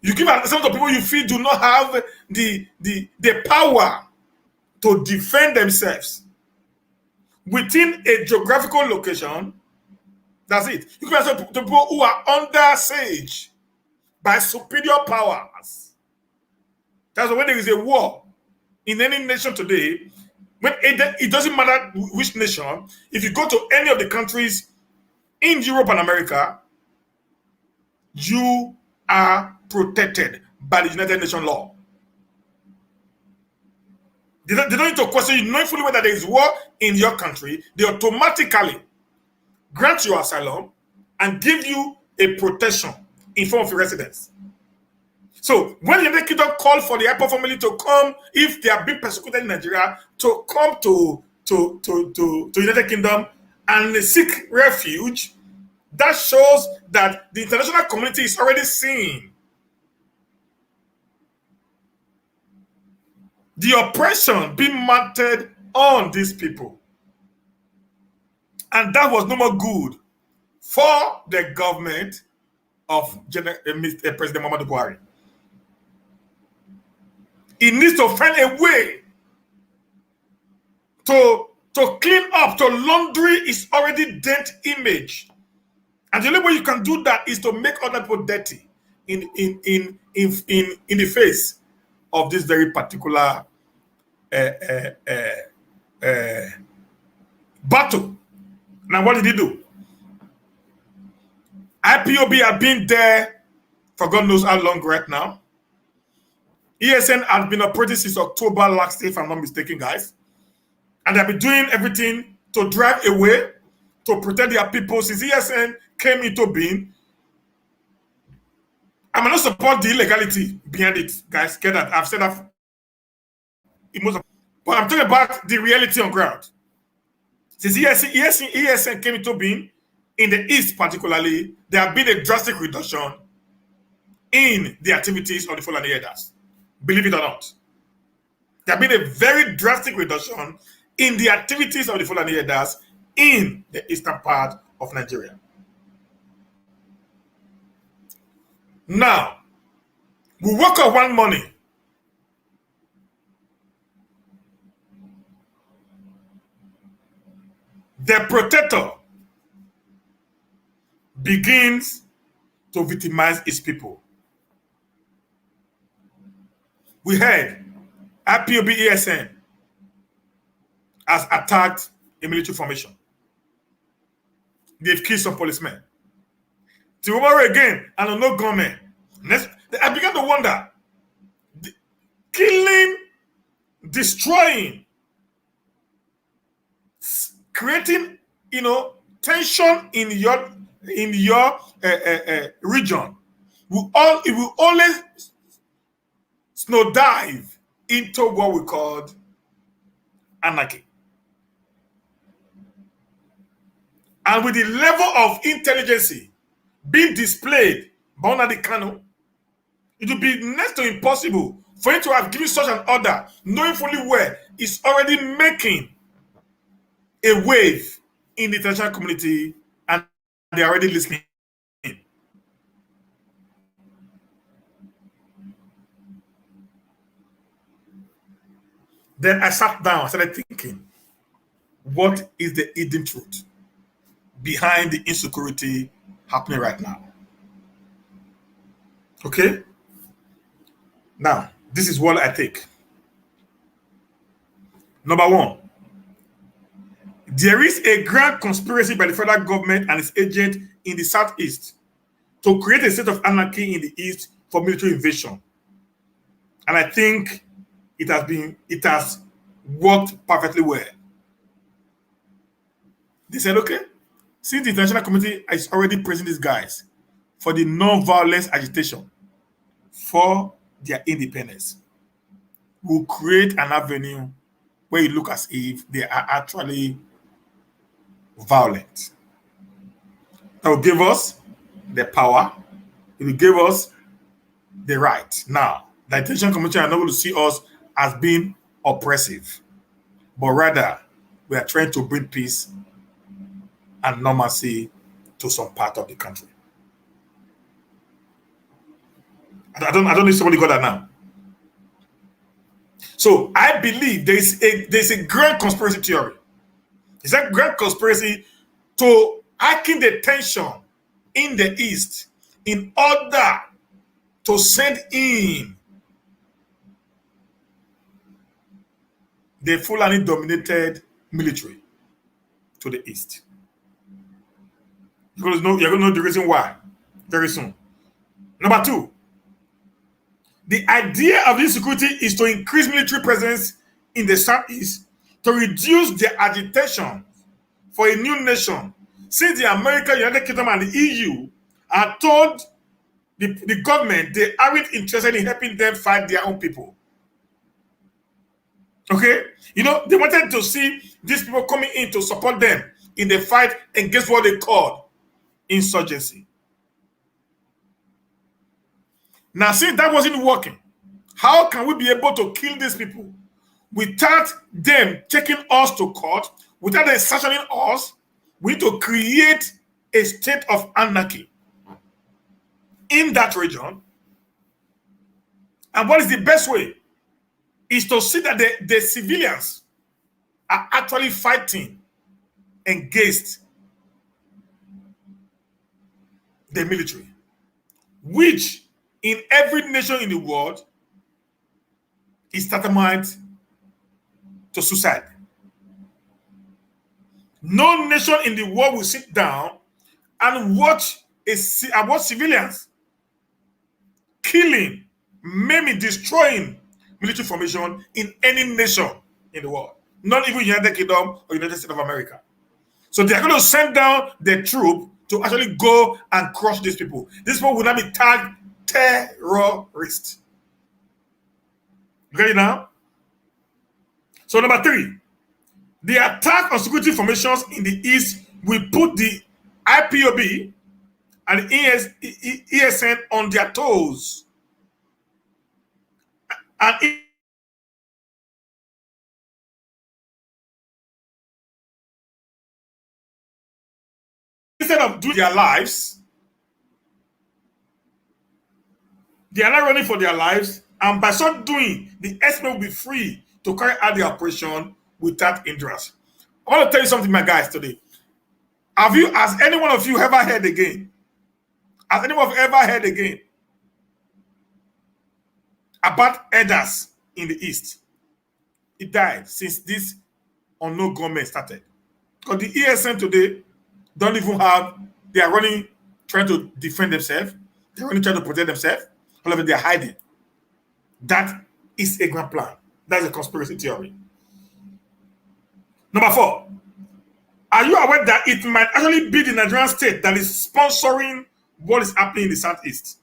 You give an amnesty to people you feel do not have the power to defend themselves within a geographical location. That's it. You can say to people who are under siege by superior powers. That's when there is a war in any nation today. When it doesn't matter which nation. If you go to any of the countries in Europe and America, you are protected by the United Nations law. They don't need to question you. Knowing fully whether there is war in your country, they automatically grant you asylum and give you a protection in form of your residence. So when the United Kingdom call for the IPOB family to come, if they are being persecuted in Nigeria, to come to United Kingdom and seek refuge, that shows that the international community is already seeing the oppression being mounted on these people. And that was no more good for the government of President Muhammadu Buhari. It needs to find a way to clean up, to laundry its already dent image. And the only way you can do that is to make other people dirty in the face of this very particular battle. Now, what did he do? IPOB have been there for God knows how long right now. ESN has been operating since October last year, if I'm not mistaken, guys. And they've been doing everything to drive away, to protect their people. Since ESN came into being, I may not support the illegality behind it, guys. Get that? I've said that. But I'm talking about the reality on ground. Since ESN came into being, in the East particularly, there have been a drastic reduction in the activities of the Fulani herders. Believe it or not. There have been a very drastic reduction in the activities of the Fulani herders in the eastern part of Nigeria. Now, we woke up one morning. The protector begins to victimize its people. We heard IPOB ESN has attacked a military formation. They've killed some policemen. Tomorrow again, and no gunmen. I began to wonder, killing, destroying, creating, tension in your region. It will always snow dive into what we call anarchy. And with the level of intelligence being displayed by Nnamdi Kanu, it would be next to impossible for him to have given such an order, knowing fully well it's already making a wave in the international community and they're already listening. Then I sat down, I started thinking, what is the hidden truth behind the insecurity happening right now? Okay? Now, this is what I take. Number one, there is a grand conspiracy by the federal government and its agents in the southeast to create a state of anarchy in the east for military invasion. And I think it has worked perfectly well. They said, okay, since the international community is already praising these guys for the non-violence agitation for their independence, we'll create an avenue where it looks as if they are actually violent. That will give us the power. It will give us the right. Now, the international community are not going to see us as being oppressive, but rather we are trying to bring peace and normalcy to some part of the country. I don't know if somebody got that now. So I believe there's a grand conspiracy theory. It's a grand conspiracy to heighten the tension in the East in order to send in the Fulani dominated military to the East. You're going to know the reason why very soon. Number two, the idea of this security is to increase military presence in the Southeast to reduce the agitation for a new nation, since the America, United Kingdom, and the EU are told the government they aren't interested in helping them fight their own people. Okay? You know, they wanted to see these people coming in to support them in the fight against what they called insurgency. Now, since that wasn't working, how can we be able to kill these people without them taking us to court, without them sanctioning us? We need to create a state of anarchy in that region. And what is the best way? Is to see that the civilians are actually fighting against the military, which in every nation in the world is tantamount to suicide. No nation in the world will sit down and watch civilians killing, maiming, destroying military formation in any nation in the world. Not even United Kingdom or United States of America. So they are going to send down the troop to actually go and crush these people. These people will not be tagged terrorists. You get it now? So number three, the attack on security formations in the East will put the IPOB and ESN on their toes. And instead of doing their lives, they are not running for their lives. And by so doing, the SPA will be free to carry out the operation without hindrance. I want to tell you something, my guys, today. Has any one of you ever heard again? Has anyone ever heard again about elders in the East? It died since this unknown government started. Because the ESN today don't even have, they are running, trying to defend themselves. They're running, trying to protect themselves. All of it, they're hiding. That is a grand plan. That's a conspiracy theory. Number four, are you aware that it might actually be the Nigerian state that is sponsoring what is happening in the Southeast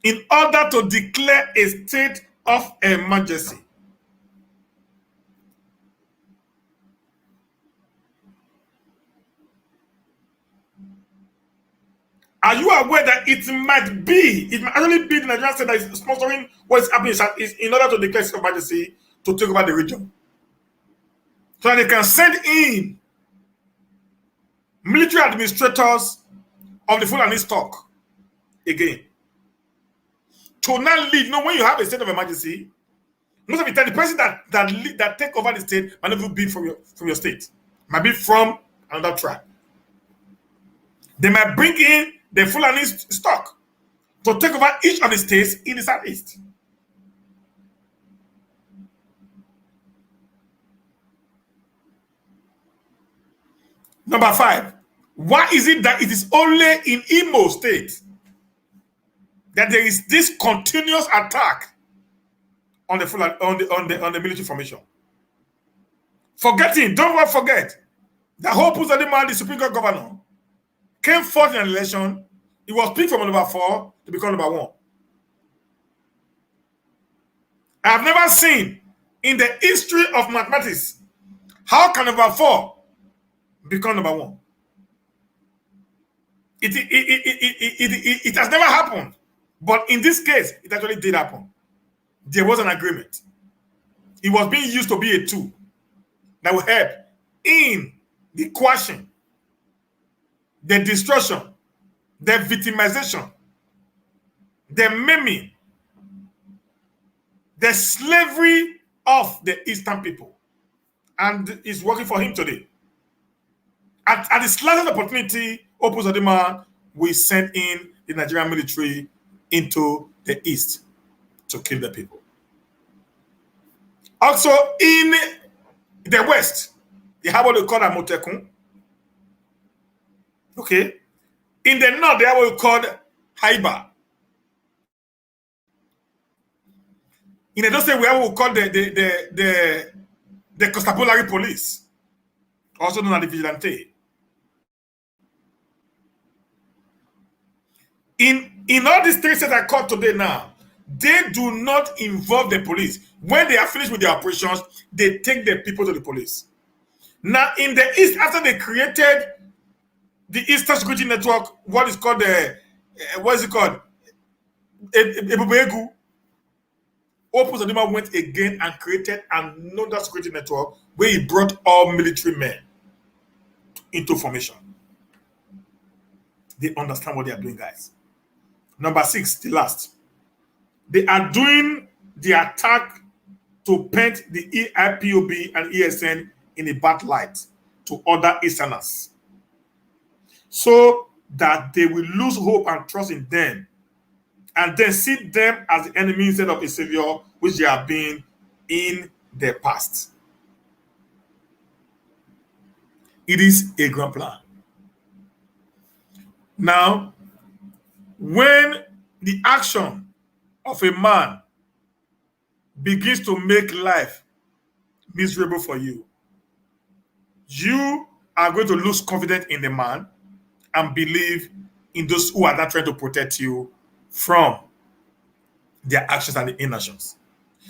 in order to declare a state of emergency? Are you aware that it might actually be the Nigerian state that is sponsoring what is happening in the Southeast in order to declare a state of emergency to take over the region? So that they can send in military administrators of the Fulani stock again. To not leave. You know, when you have a state of emergency, most of the time, the person that take over the state might not even be from your state. Might be from another tribe. They might bring in the Fulani stock to take over each of the states in the Southeast. Number five, why is it that it is only in Imo State that there is this continuous attack on the military formation? Don't forget that Hope Uzodinma, the Supreme Court governor, came forth in an election. He was picked from number 4 to become number 1. I have never seen in the history of mathematics how can number 4 become number 1. It has never happened. But in this case, it actually did happen. There was an agreement. It was being used to be a tool that will help in the quashing, the destruction, the victimization, the maiming the slavery of the Eastern people, and it's working for him today. At the slightest opportunity, Opus will send in the Nigerian military into the East to kill the people. Also, in the West, they have what they call Amotekun. Okay. In the North, they have what we call Haiba. In Edo State, we have what we call the Constabulary Police, also known as the Vigilante. In all these three states I called today now, they do not involve the police. When they are finished with their operations, they take the people to the police. Now, in the East, after they created the Eastern Security Network, what is called Ebubegu, Opus went again and created another security network where he brought all military men into formation. They understand what they are doing, guys. Number 6, the last. They are doing the attack to paint the IPOB and ESN in a bad light to other Easterners, so that they will lose hope and trust in them, and then see them as the enemy instead of a savior, which they have been in the past. It is a grand plan. Now, when the action of a man begins to make life miserable for you, you are going to lose confidence in the man and believe in those who are not trying to protect you from their actions and the inactions.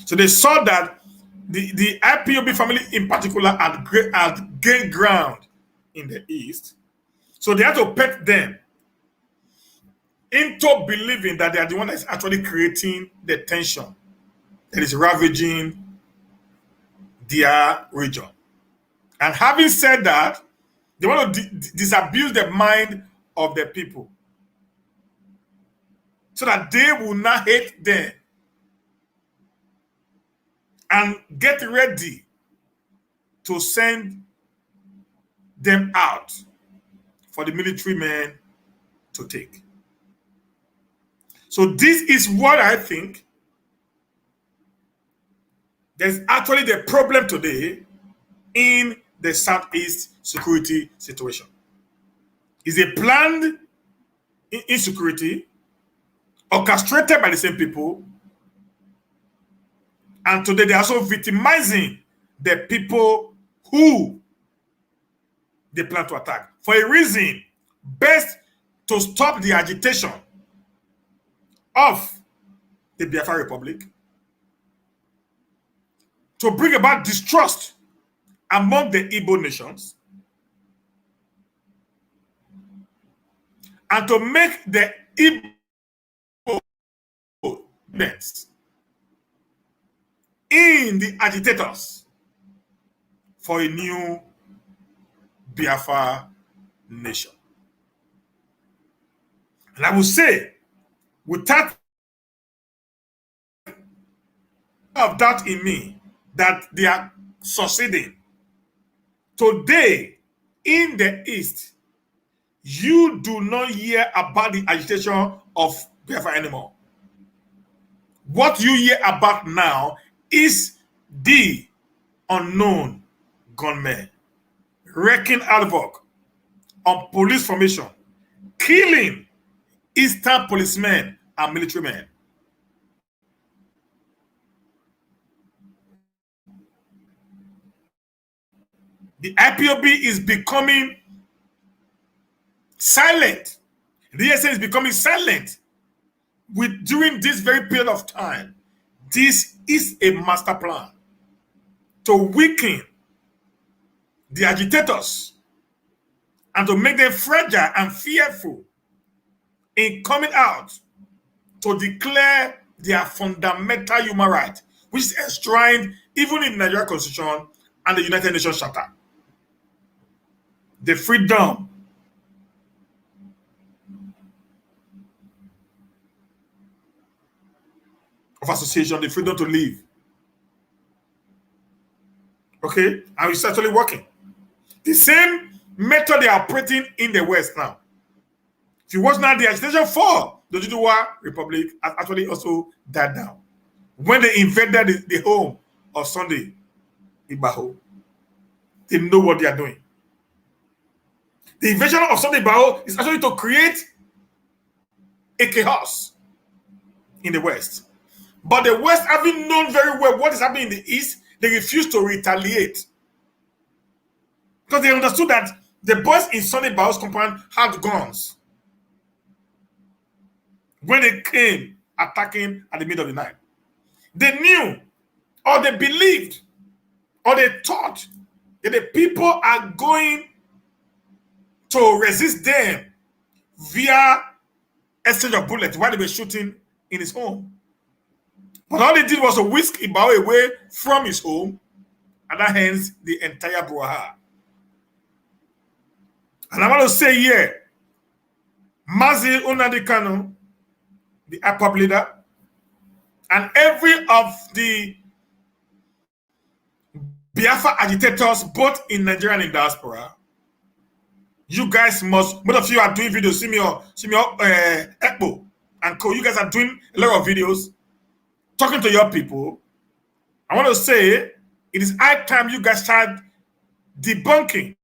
So they saw that the IPOB family in particular had gained ground in the East. So they had to pet them into believing that they are the one that is actually creating the tension that is ravaging their region. And having said that, they want to disabuse the mind of the people so that they will not hate them and get ready to send them out for the military men to take. So this is what I think there's actually the problem today in the Southeast security situation. Is a planned insecurity orchestrated by the same people, and today they're also victimizing the people who they plan to attack for a reason best to stop the agitation of the Biafra Republic, to bring about distrust among the Igbo nations, and to make the Igbo in the agitators for a new Biafra nation. And I will say, without of doubt in me, that they are succeeding. Today, in the East, you do not hear about the agitation of Biafra anymore. What you hear about now is the unknown gunmen wreaking havoc on police formation, killing Eastern policemen and military men. The IPOB is becoming silent. The ESN is becoming silent during this very period of time. This is a master plan to weaken the agitators and to make them fragile and fearful in coming out to declare their fundamental human right, which is enshrined even in the Nigerian Constitution and the United Nations Charter. The freedom of association, the freedom to live. Okay? And it's actually working. The same method they are operating in the West now. If you watch now, the agitation for the Oduduwa Republic has actually also died down. When they invaded the home of Sunday Igboho, they know what they are doing. The invasion of Sunday Igboho is actually to create a chaos in the West. But the West, having known very well what is happening in the East, they refuse to retaliate. Because they understood that the boys in Sunday Igboho's compound had guns when they came attacking at the middle of the night. They knew, or they believed, or they thought that the people are going to resist them via exchange of bullets while they were shooting in his home. But all they did was to whisk Igboho away from his home, and that ends the entire brouhaha. And I want to say here, Mazi Nnamdi Kanu, the IPOB leader, and every of the Biafra agitators, both in Nigeria and in diaspora, you guys must, most of you are doing videos, see me Ekpo and co. You guys are doing a lot of videos talking to your people. I want to say it is high time you guys start debunking,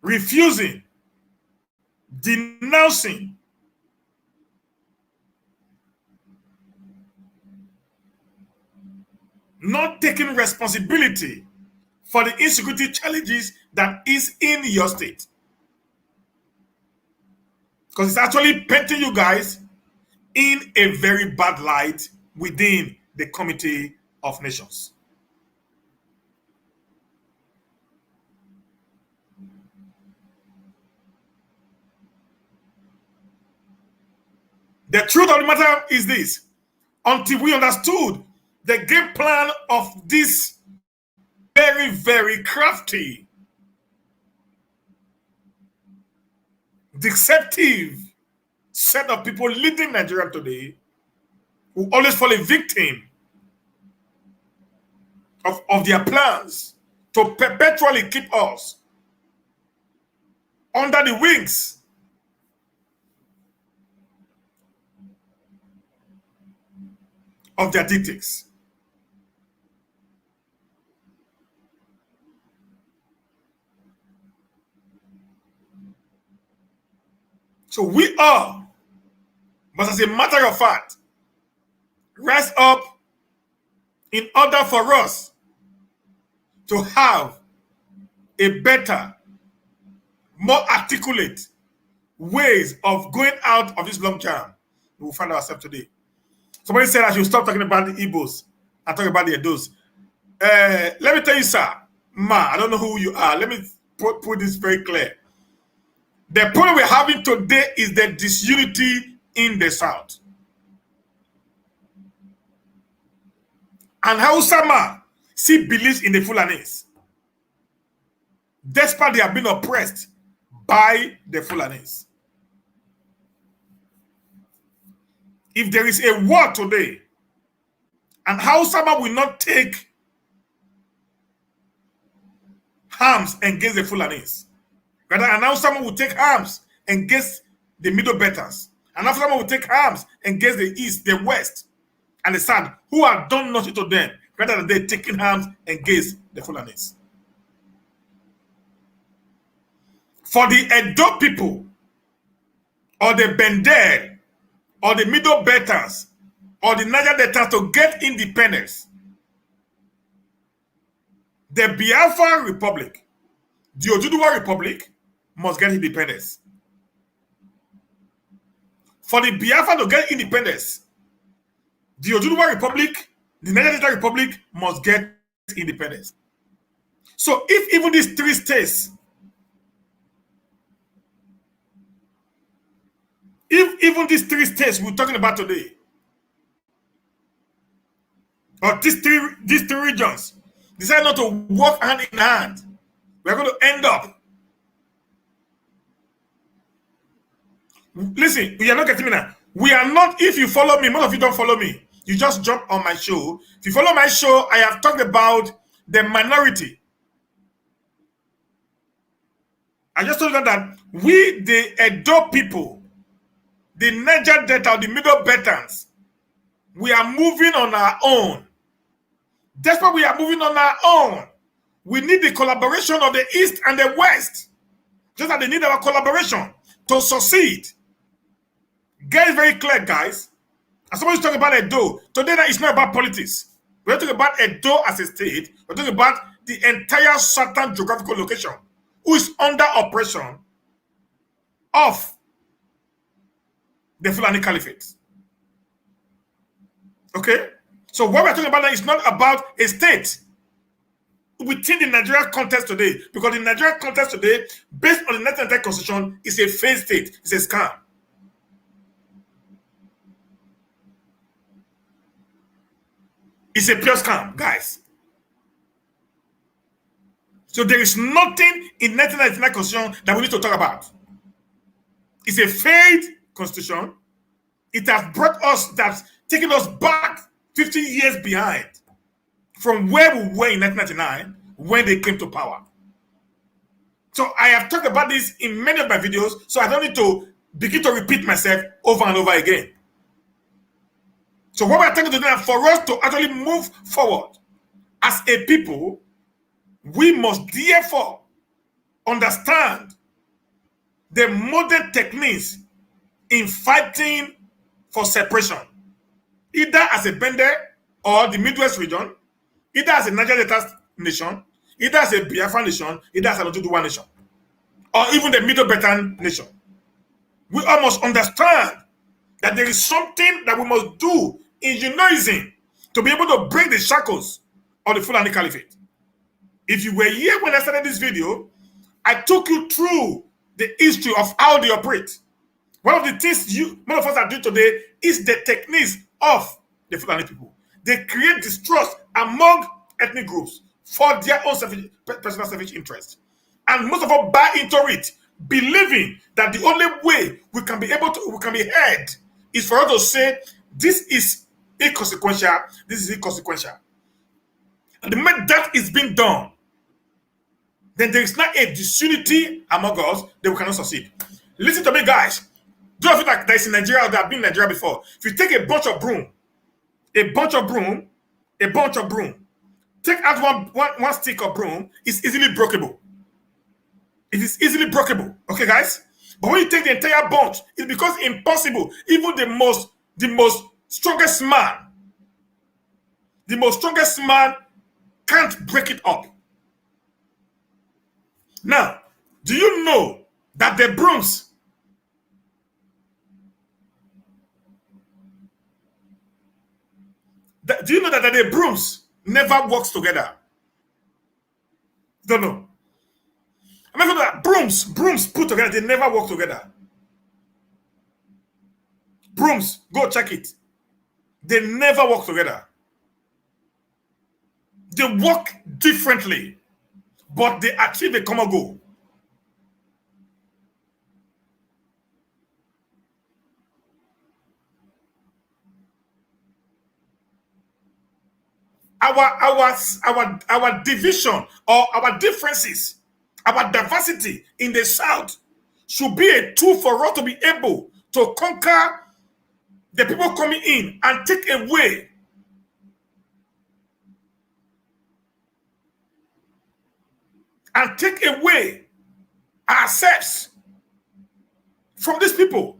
refusing, denouncing not taking responsibility for the insecurity challenges that is in your state. Because it's actually painting you guys in a very bad light within the Committee of Nations. The truth of the matter is this: until we understood the game plan of this very, very crafty, deceptive set of people leading Nigeria today, who always fall a victim of their plans to perpetually keep us under the wings of their dictates. So we are, but as a matter of fact, rise up in order for us to have a better, more articulate ways of going out of this long jam we will find ourselves today. Somebody said I should stop talking about the Igbos and talk about the Edos. Let me tell you, sir, I don't know who you are. Let me put this very clear. The problem we're having today is the disunity in the South. And Hausa still believes in the Fulanis, despite they have been oppressed by the Fulanis. If there is a war today, and Hausa will not take arms against the Fulanis, rather, an Hausa will take arms against the Middle Belters, and Hausa will take arms against the East, the West, and the South, who have done nothing to them, rather than they taking arms against the Fulanis. For the Edo people, or the Bendel, or the Middle Belters, or the Niger Deltas to get independence, the Biafra Republic, the Oduduwa Republic, must get independence. For the Biafra to get independence, the Oduduwa Republic, the Niger Delta Republic must get independence. So if even these three states, we're talking about today, or these three regions, decide not to work hand in hand, we're going to end up. Listen, you are not getting me now. We are not, if you follow me, most of you don't follow me. You just jump on my show. If you follow my show, I have talked about the minority. I just told you that we, the Edo people, the Niger Delta, the Middle Beltans, we are moving on our own. That's why we are moving on our own. We need the collaboration of the East and the West. Just as they need our collaboration to succeed. Get it very clear, guys. As somebody talking about Edo, today that it's not about politics. We're talking about Edo as a state. We're talking about the entire southern geographical location, who is under oppression of the Fulani Caliphate. Okay? So what we're talking about now is not about a state within the Nigerian context today, because the Nigerian context today, based on the 1999 constitution, is a failed state. It's a scam. It's a pure scam, guys. So there is nothing in 1999 constitution that we need to talk about. It's a failed constitution. It has brought us, that's taken us back 50 years behind from where we were in 1999 when they came to power. So I have talked about this in many of my videos, so I don't need to begin to repeat myself over and over again. So what we're talking about, for us to actually move forward as a people, we must therefore understand the modern techniques in fighting for separation, either as a Bende or the Midwest region, either as a Niger Delta nation, either as a Biafra nation, either as an Oduduwa nation, or even the Middle Beltan nation. We all must understand that there is something that we must do in unionism to be able to break the shackles of the Fulani Caliphate. If you were here when I started this video, I took you through the history of how they operate. One of the things many of us are doing today is the techniques of the Fulani people. They create distrust among ethnic groups for their own personal selfish interest. And most of us buy into it, believing that the only way we can be heard is for us to say, this is inconsequential, this is inconsequential. And the moment that is being done, then there is not a disunity among us that we cannot succeed. Listen to me, guys. Don't feel like there's in Nigeria or that have been in Nigeria before. If you take a bunch of broom, take out one stick of broom, it's easily breakable. It is easily breakable. Okay, guys? But when you take the entire bunch, it becomes impossible. Even the most strongest man can't break it up. Now, do you know that the brooms never works together? Don't know. I mean that brooms put together, they never work together. Brooms, go check it. They never work together. They work differently, but they achieve a common goal. Our division or our differences, our diversity in the South should be a tool for us to be able to conquer the people coming in and take away ourselves from these people.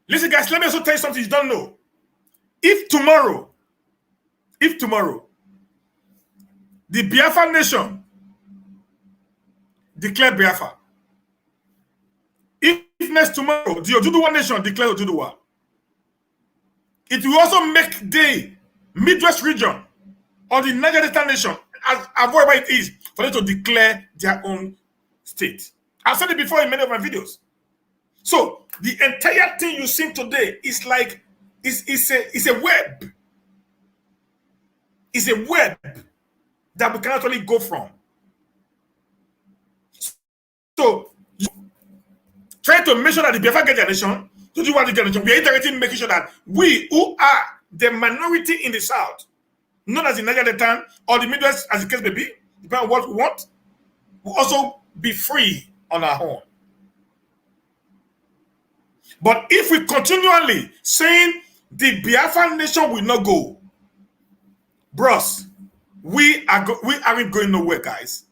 Listen, guys, let me also tell you something you don't know. If tomorrow, the Biafra nation declare Biafra, if next tomorrow the Oduduwa nation declare Oduduwa, it will also make the Midwest region or the Niger Delta nation, as whatever it is, for them to declare their own state. I've said it before in many of my videos. So the entire thing you see today is like it's a web. It's a web that we can actually go from. So try to make sure that the Biafra get their nation, To do what we can do. We are iterating, making sure that we who are the minority in the South, not as in Niger Delta or the Midwest, as the case may be, depending on what we want, will also be free on our own. But if we continually saying the Biafran nation will not go, bros, we aren't going nowhere, guys.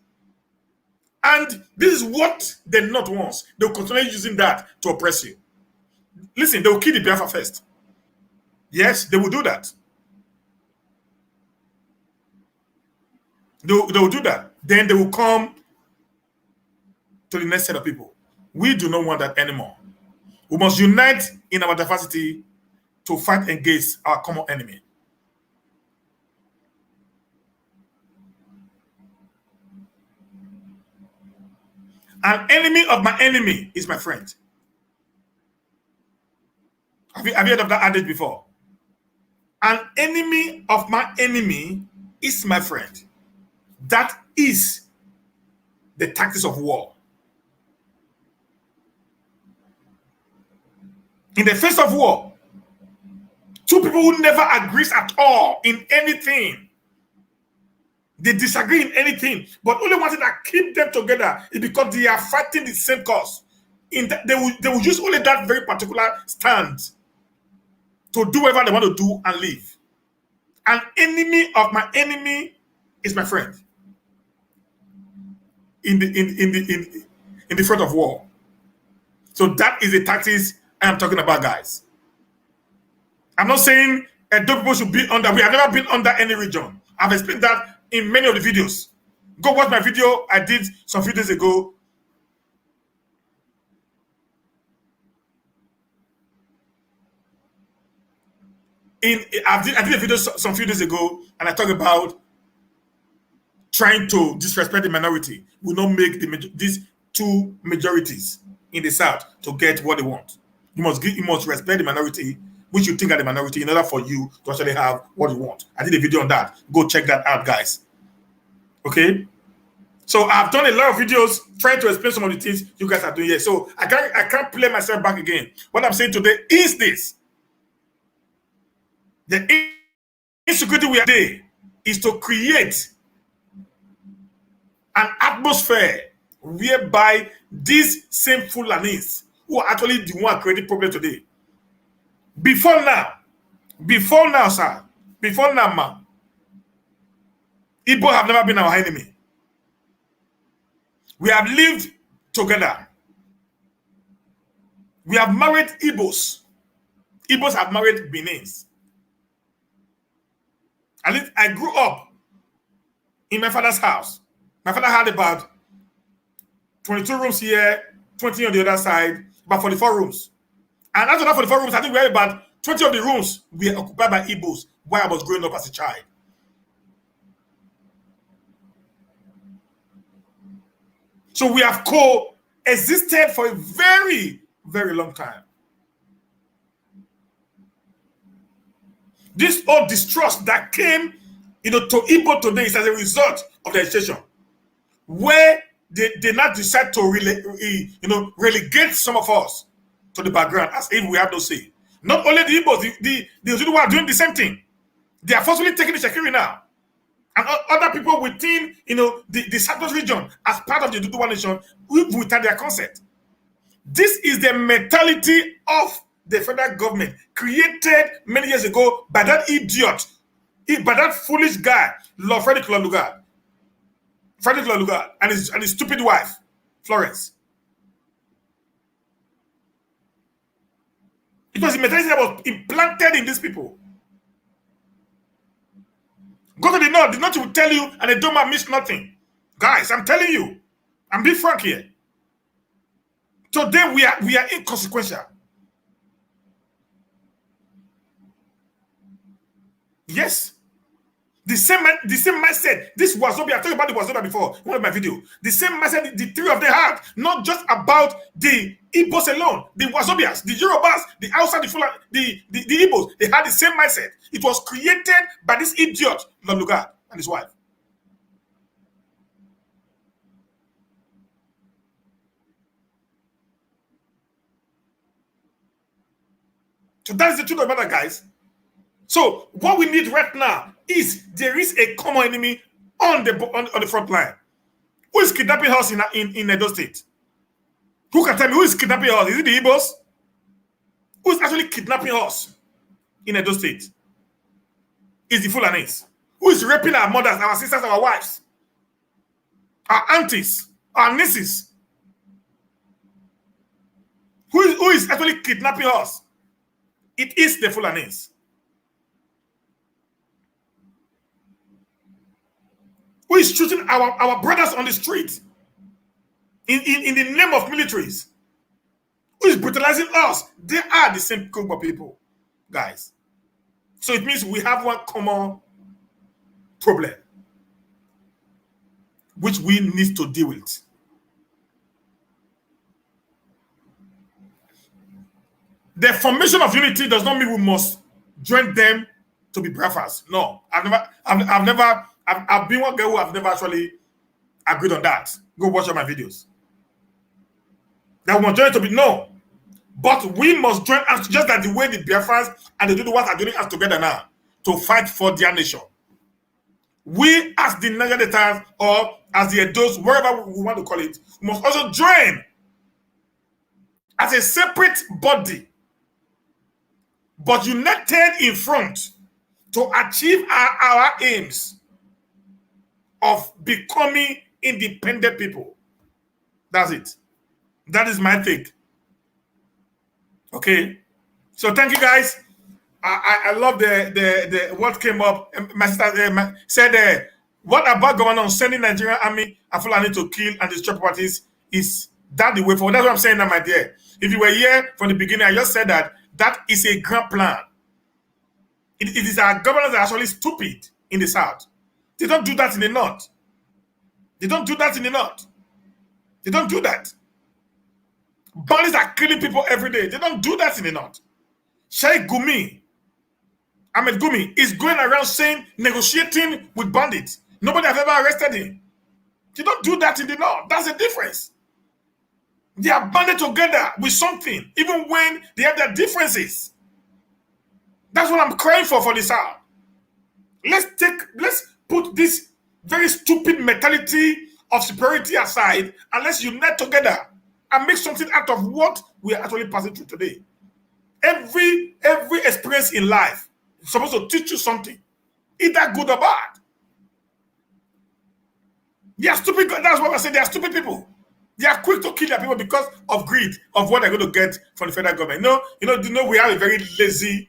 And this is what the North wants. They'll continue using that to oppress you. Listen, they will kill the Biafra first. Yes, they will do that. They will do that. Then they will come to the next set of people. We do not want that anymore. We must unite in our diversity to fight against our common enemy. An enemy of my enemy is my friend. Have you heard of that adage before? An enemy of my enemy is my friend. That is the tactics of war. In the face of war, two people who never agree at all in anything, they disagree in anything, but only one thing that keep them together is because they are fighting the same cause. They will use only that very particular stand to do whatever they want to do and live. An enemy of my enemy is my friend. In the front of war. So that is the tactics I am talking about, guys. I'm not saying those people should be under. We have never been under any region. I've explained that in many of the videos. Go watch my video I did some few days ago. I did a video some few days ago, and I talked about trying to disrespect the minority will not make these two majorities in the South to get what they want. You must respect the minority, which you think are the minority, in order for you to actually have what you want. I did a video on that. Go check that out, guys. Okay. So I've done a lot of videos trying to explain some of the things you guys are doing here. So I can't play myself back again. What I'm saying today is this: the insecurity we are today is to create an atmosphere whereby these same Fulanis who are actually the one creating problem today. Before now, sir, before now, ma, Igbo have never been our enemy. We have lived together. We have married Igbos. Igbos have married Benins. At least I grew up in my father's house. My father had about 22 rooms here, 20 on the other side, about 44 rooms. And after that 44 rooms, I think we had about 20 of the rooms were occupied by Igbos while I was growing up as a child. So we have coexisted for a very, very long time. This old distrust that came, to Igbo today is as a result of the legislation, where they now decide to relegate some of us to the background as if we have no say. Not only the Igbos, the Zulu are doing the same thing. They are forcibly taking the Shekiri now. And other people within, the Southwest region, as part of the Duduwa nation, without their consent. This is the mentality of the federal government, created many years ago by that idiot, by that foolish guy, Lord Frederick Lugard, and his stupid wife, Florence. It was the mentality that was implanted in these people. Go to the north. The north will tell you, and they don't miss nothing. Guys, I'm telling you. I'm being frank here. Today we are inconsequential. Yes. The same mindset. This Wazobia, I talked about the Wazobia before, one of my videos. The same mindset the three of them had, not just about the Igbos alone, the Wazobias, the Yorubas, the Hausa, the Fulani, the Igbos, they had the same mindset. It was created by this idiot, Lord Lugard, and his wife. So that is the truth of the matter, guys. So what we need right now is there is a common enemy on the front line. Who is kidnapping us in Edo State? Who can tell me who is kidnapping us? Is it the Igbos? Who is actually kidnapping us in Edo State? Is the Fulanis. Who is raping our mothers, our sisters, our wives, our aunties, our nieces? Who is actually kidnapping us? It is the Fulanis. Who is shooting our brothers on the street in the name of militaries? Who is brutalizing us? They are the same group of people, guys. So it means we have one common problem which we need to deal with. The formation of unity does not mean we must join them to be brothers. No, I've been one guy who I've never actually agreed on that. Go watch all my videos. That we must join to be no. But we must join us just like the way the Biafrans and the Duduwas are joining us together now to fight for their nation. We, as the Niger Deltas or as the Edos, wherever we want to call it, must also join as a separate body, but united in front to achieve our aims of becoming independent people. That's it. That is my take. Okay, so thank you guys. I love the what came up. My sister said, "What about Governor sending Nigerian army and Fulani to kill and destroy properties? Is that the way forward?" That's what I'm saying, now, my dear. If you were here from the beginning, I just said that is a grand plan. It is our governors that are actually stupid in the south. They don't do that in the north. They don't do that in the north. They don't do that. Bandits are killing people every day. They don't do that in the north. Sheikh Ahmed Gumi is going around saying, negotiating with bandits. Nobody has ever arrested him. They don't do that in the north. That's the difference. They are banded together with something, even when they have their differences. That's what I'm crying for the south. Let's put this very stupid mentality of superiority aside and let's unite together and make something out of what we are actually passing through today. Every experience in life is supposed to teach you something, either good or bad. They are stupid. That's what I say. They are stupid people. They are quick to kill their people because of greed of what they're going to get from the federal government. We have a very lazy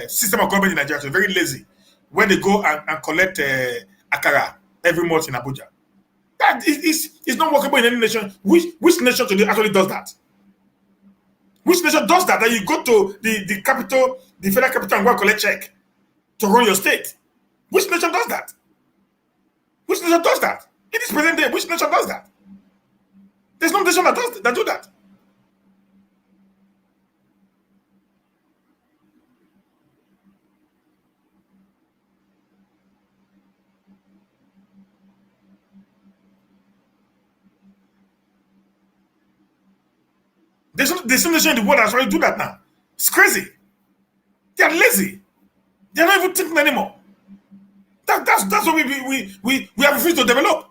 system of government in Nigeria. So very lazy. When they go and collect akara every month in Abuja. That is not workable in any nation. Which nation today actually does that? Which nation does that? That you go to the capital, the federal capital, and go and collect check to run your state. Which nation does that? Which nation does that? In this present day, which nation does that? There's no nation that do that. There's no nation in the world that's trying to do that now. It's crazy. They are lazy. They're not even thinking anymore. That's what we have refused to develop.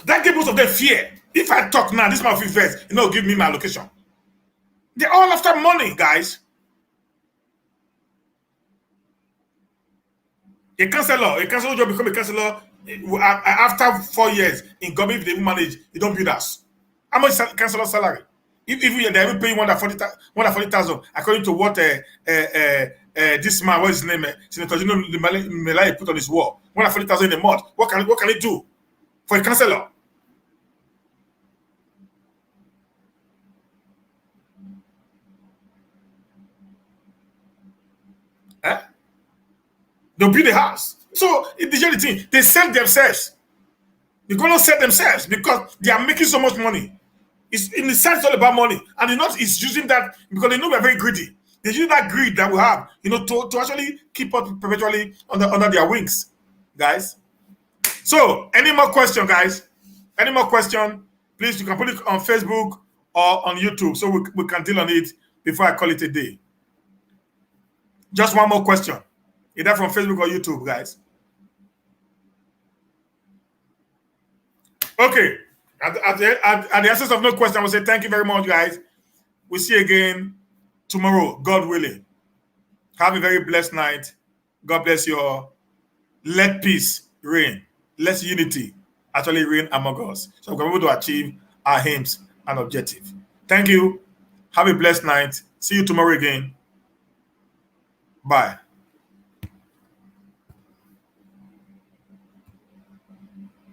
That gives most of them fear. If I talk now, this man will feel first, give me my location. They're all after money, guys. A councillor job become a councillor after 4 years in government. If they manage, they don't build us. How much councillor salary? If they even pay 140,000, according to what this man, what's his name, Senator Melai put on his wall, 140,000 in a month. What can he do for a councillor? They'll build a house. So the thing, they sell themselves. They're going to sell themselves because they are making so much money. It's in the sense all about money, and the North is using that because they know we're very greedy. They use that greed that we have, to actually keep us perpetually under their wings, guys. So, any more questions, guys? Any more question? Please, you can put it on Facebook or on YouTube so we can deal on it before I call it a day. Just one more question, either from Facebook or YouTube, guys. Okay. At the absence of no question, I will say thank you very much, guys. We'll see you again tomorrow, God willing. Have a very blessed night. God bless you all. Let peace reign. Let unity actually reign among us, so we're able to achieve our aims and objectives. Thank you. Have a blessed night. See you tomorrow again. Bye.